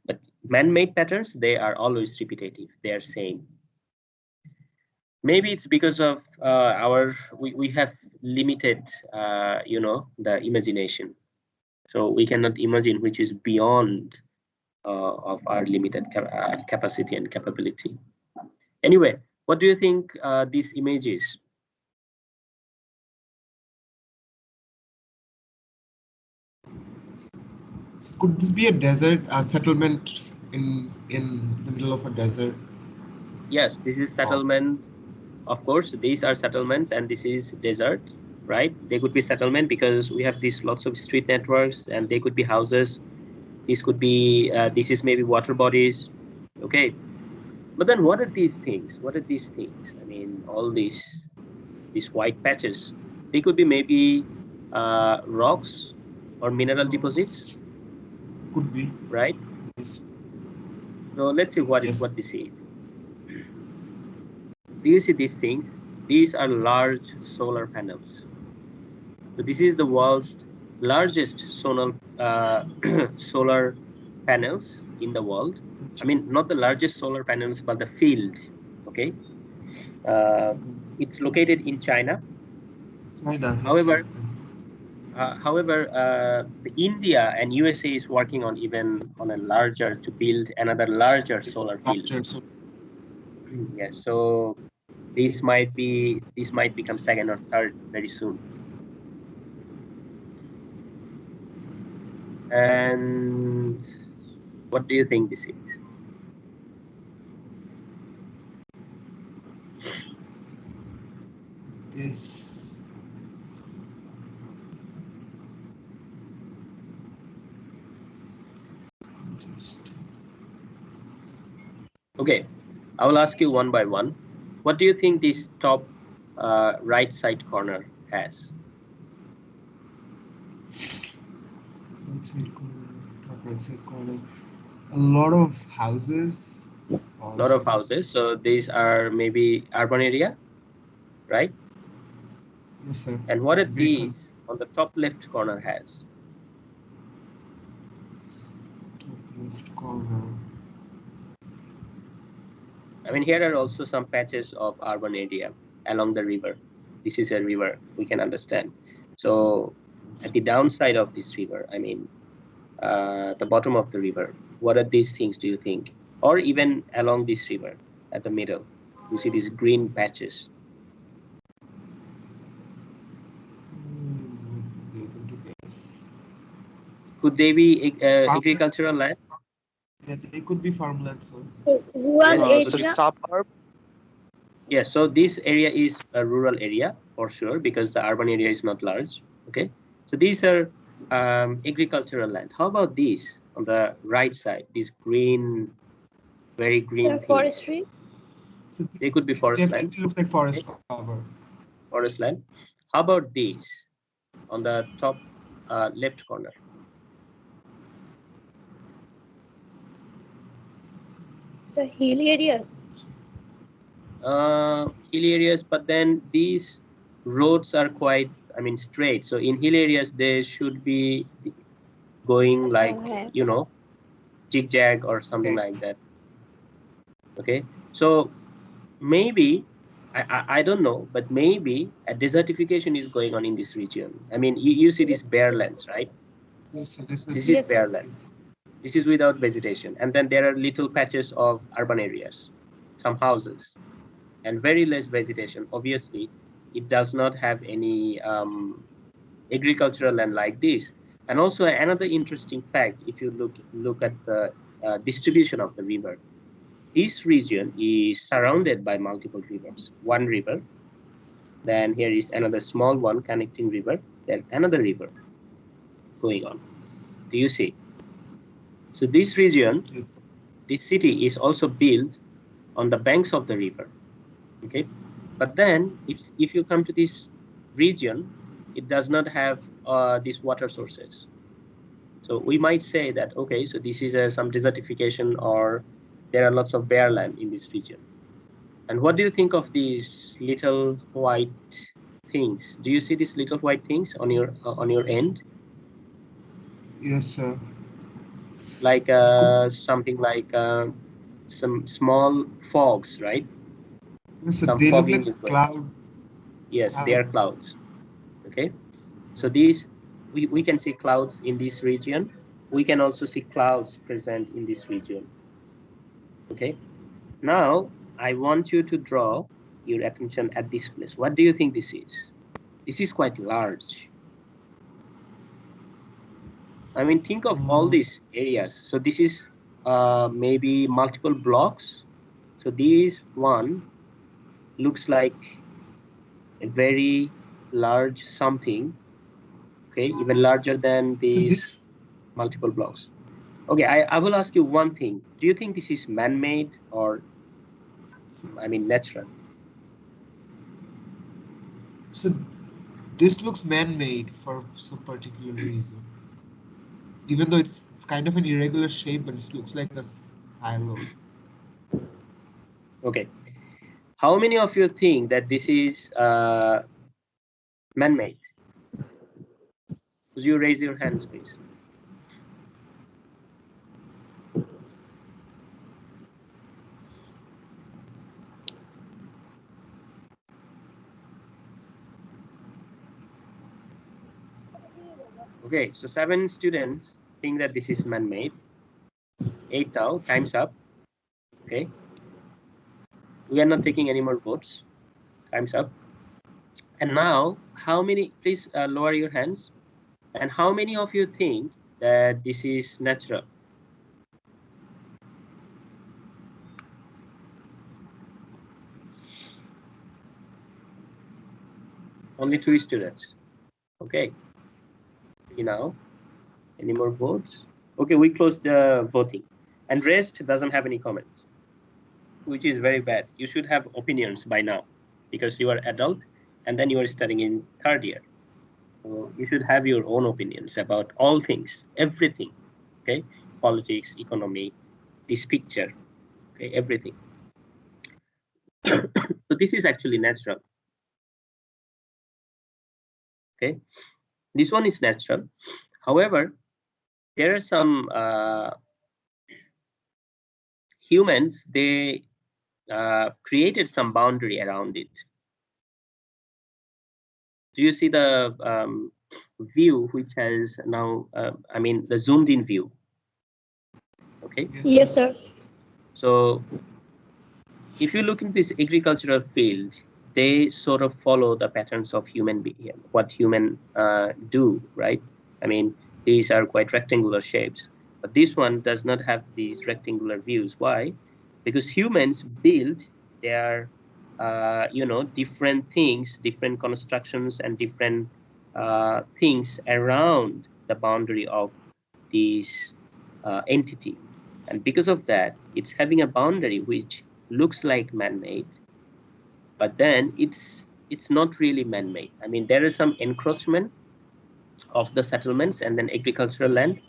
Speaker 1: But man-made patterns, they are always repetitive. They are same. Maybe it's because of we have limited you know, the imagination, so we cannot imagine which is beyond of our limited capacity and capability. Anyway, what do you think this image is?
Speaker 4: Could this be a desert, a settlement in the middle of a desert?
Speaker 1: Yes, this is settlement. Of course, these are settlements, and this is desert, right? They could be settlement because we have these lots of street networks, and they could be houses. This could be this is maybe water bodies. Okay, but then what are these things? What are these things? I mean, all these white patches, they could be maybe rocks or mineral deposits.
Speaker 4: Could be,
Speaker 1: right?
Speaker 4: Yes.
Speaker 1: So let's see what this is. Do you see these things? These are large solar panels. So this is the world's largest solar panels in the world. I mean, not the largest solar panels, but the field. Okay, it's located in China. However, India and USA is working on a larger, to build another larger solar field. Yes, so this might become second or third very soon. And what do you think this is?
Speaker 4: This. Just.
Speaker 1: Okay, I will ask you one by one. What do you think this top right side corner has?
Speaker 4: Right side corner. Top right side corner. A lot of houses.
Speaker 1: A lot of houses. So these are maybe urban area, right?
Speaker 4: Yes, sir.
Speaker 1: And what are
Speaker 4: It's very
Speaker 1: these on the top left corner has?
Speaker 4: top left corner.
Speaker 1: I mean, here are also some patches of urban area along the river. This is a river, we can understand. So at the downside of this river, I mean, the bottom of the river, what are these things, do you think? Or even along this river at the middle, you see these green patches. Could they be agricultural land?
Speaker 4: Yeah, they could be farmlands.
Speaker 5: So rural
Speaker 1: Yes,
Speaker 5: area.
Speaker 3: Suburbs.
Speaker 1: Yes, so this area is a rural area for sure because the urban area is not large. Okay, so these are agricultural land. How about these on the right side? These green, very green
Speaker 5: Sir,
Speaker 1: things.
Speaker 5: forestry.
Speaker 4: So
Speaker 1: They could be
Speaker 4: this
Speaker 1: forest land.
Speaker 4: definitely looks like forest cover.
Speaker 1: Forest land. How about these on the top left corner?
Speaker 5: Sir, hilly areas.
Speaker 1: Hill areas, but then these roads are quite, I mean, straight. So in hill areas, they should be going like, you know, zigzag or something like that. Okay, so maybe, I don't know, but maybe a desertification is going on in this region. I mean, you see these bare lands, right?
Speaker 4: Yes,
Speaker 1: This is bare lands. This is without vegetation. And then there are little patches of urban areas, some houses, and very less vegetation. Obviously, it does not have any agricultural land like this. And also another interesting fact, if you look at the distribution of the river, this region is surrounded by multiple rivers. One river, then here is another small one connecting river, then another river going on. Do you see? So this region, this city is also built on the banks of the river. Okay, but then if you come to this region, it does not have these water sources. So we might say that, okay, so this is some desertification, or there are lots of bare land in this region. And what do you think of these little white things? Do you see these little white things on your end?
Speaker 4: Yes, sir.
Speaker 1: Like something like some small fogs, right?
Speaker 4: Yes, sir.
Speaker 1: Some
Speaker 4: They look
Speaker 1: fogging
Speaker 4: like
Speaker 1: is going.
Speaker 4: cloud.
Speaker 1: Yes, they are clouds. Okay, so these we can see clouds in this region. We can also see clouds present in this region. Okay, now I want you to draw your attention at this place. What do you think this is? This is quite large. I mean, think of all these areas. So this is maybe multiple blocks. So this one looks like a very large something. Okay, even larger than these multiple blocks. Okay, I will ask you one thing. Do you think this is man-made or, I mean, natural?
Speaker 4: So this looks man-made for some particular reason. Even though it's kind of an irregular shape, but it looks like a silo.
Speaker 1: Okay. How many of you think that this is man-made? Could you raise your hands, please? Okay, so 7 students think that this is man-made. 8 now, time's up. Okay. We are not taking any more votes. Time's up. And now, how many, please lower your hands. And how many of you think that this is natural? Only 2 students. Okay. Now, any more votes? Okay, we close the voting. And rest doesn't have any comments, which is very bad. You should have opinions by now because you are adult and then you are studying in 3rd year. So you should have your own opinions about all things, everything. Okay, politics, economy, this picture, okay, everything. So this is actually natural. Okay, this one is natural. However, there are some humans, they created some boundary around it. Do you see the view which has now, I mean, the zoomed in view? Okay.
Speaker 5: Yes, sir.
Speaker 1: So if you look into this agricultural field, they sort of follow the patterns of human behavior, what human do, right? I mean, these are quite rectangular shapes, but this one does not have these rectangular views. Why? Because humans build their, you know, different things, different constructions, and different things around the boundary of this entity, and because of that, it's having a boundary which looks like man-made, but then it's not really man-made. I mean, there is some encroachment of the settlements and then agricultural land,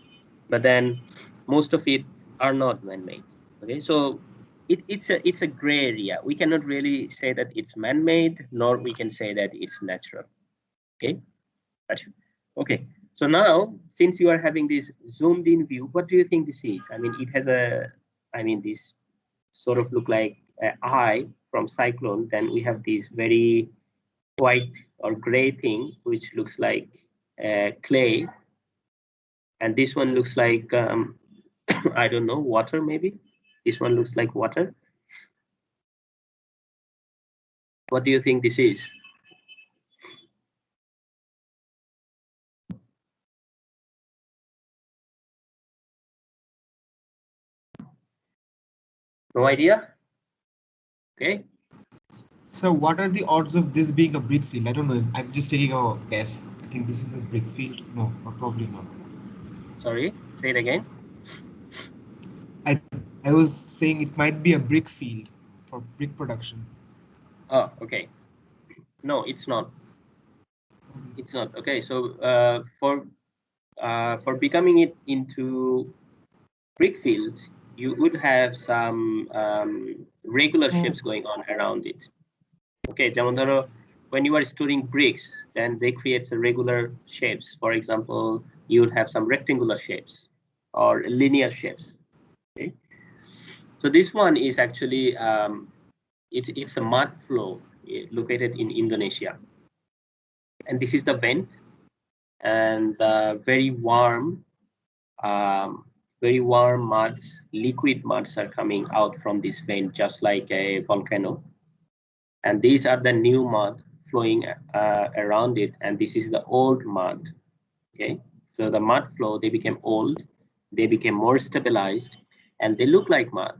Speaker 1: but then most of it are not man-made. Okay, so it's a gray area. We cannot really say that it's man-made, nor we can say that it's natural. Okay, but okay. So now, since you are having this zoomed in view, what do you think this is? I mean, it has a, I mean, this sort of look like an eye from Cyclone. Then we have this very white or gray thing, which looks like clay. And this one looks like, I don't know, water maybe. This one looks like water. What do you think this is? No idea? Okay.
Speaker 4: So what are the odds of this being a brick field? I don't know. I'm just taking a guess. I think this is a brick field. No, probably not.
Speaker 1: Sorry, say it again.
Speaker 4: I was saying it might be a brick field for brick production.
Speaker 1: Oh, okay. No, it's not. It's not. Okay, so for becoming it into brick field, you would have some regular shapes going on around it. Okay, যেমন ধরো, when you are storing bricks, then they create some regular shapes. For example, you would have some rectangular shapes or linear shapes. Okay, so this one is actually it's a mud flow located in Indonesia, and this is the vent, and the very warm muds, liquid muds are coming out from this vent, just like a volcano. And these are the new mud flowing around it, and this is the old mud. Okay, so the mud flow, they became old, they became more stabilized, and they look like mud.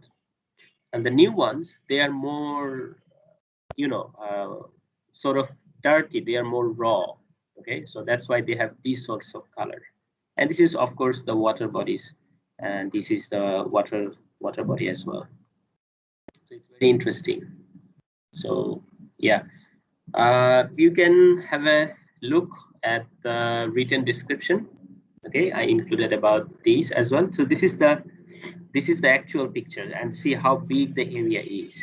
Speaker 1: And the new ones, they are more, you know, sort of dirty, they are more raw. Okay, so that's why they have these sorts of color. And this is, of course, the water bodies, and this is the water body as well. So it's very interesting. So yeah, you can have a look at the written description. Okay, I included about these as well. So this is the actual picture, and see how big the area is.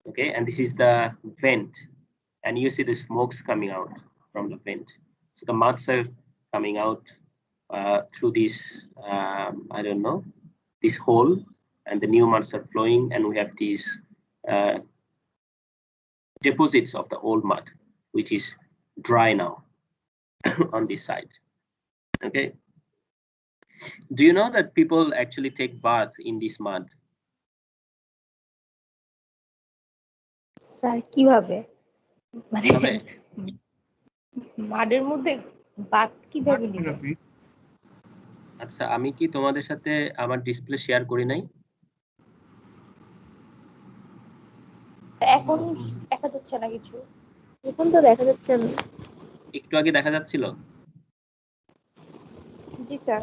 Speaker 1: Okay, and this is the vent, and you see the smokes coming out from the vent. So the muds are coming out through this, I don't know, this hole, and the new muds are flowing, and we have these deposits of the old mud, which is dry now on this side. Okay, do you know that people actually take bath in this mud?
Speaker 5: Sir কিভাবে মানে মাঠের মধ্যে বাত কিভাবে নিবে?
Speaker 1: আচ্ছা, আমি কি তোমাদের সাথে আমার ডিসপ্লে শেয়ার করি নাই?
Speaker 5: এখন দেখা যাচ্ছে না কিছু। এখন তো দেখা যাচ্ছে না।
Speaker 1: একটু আগে দেখা যাচ্ছিল।
Speaker 5: জি স্যার।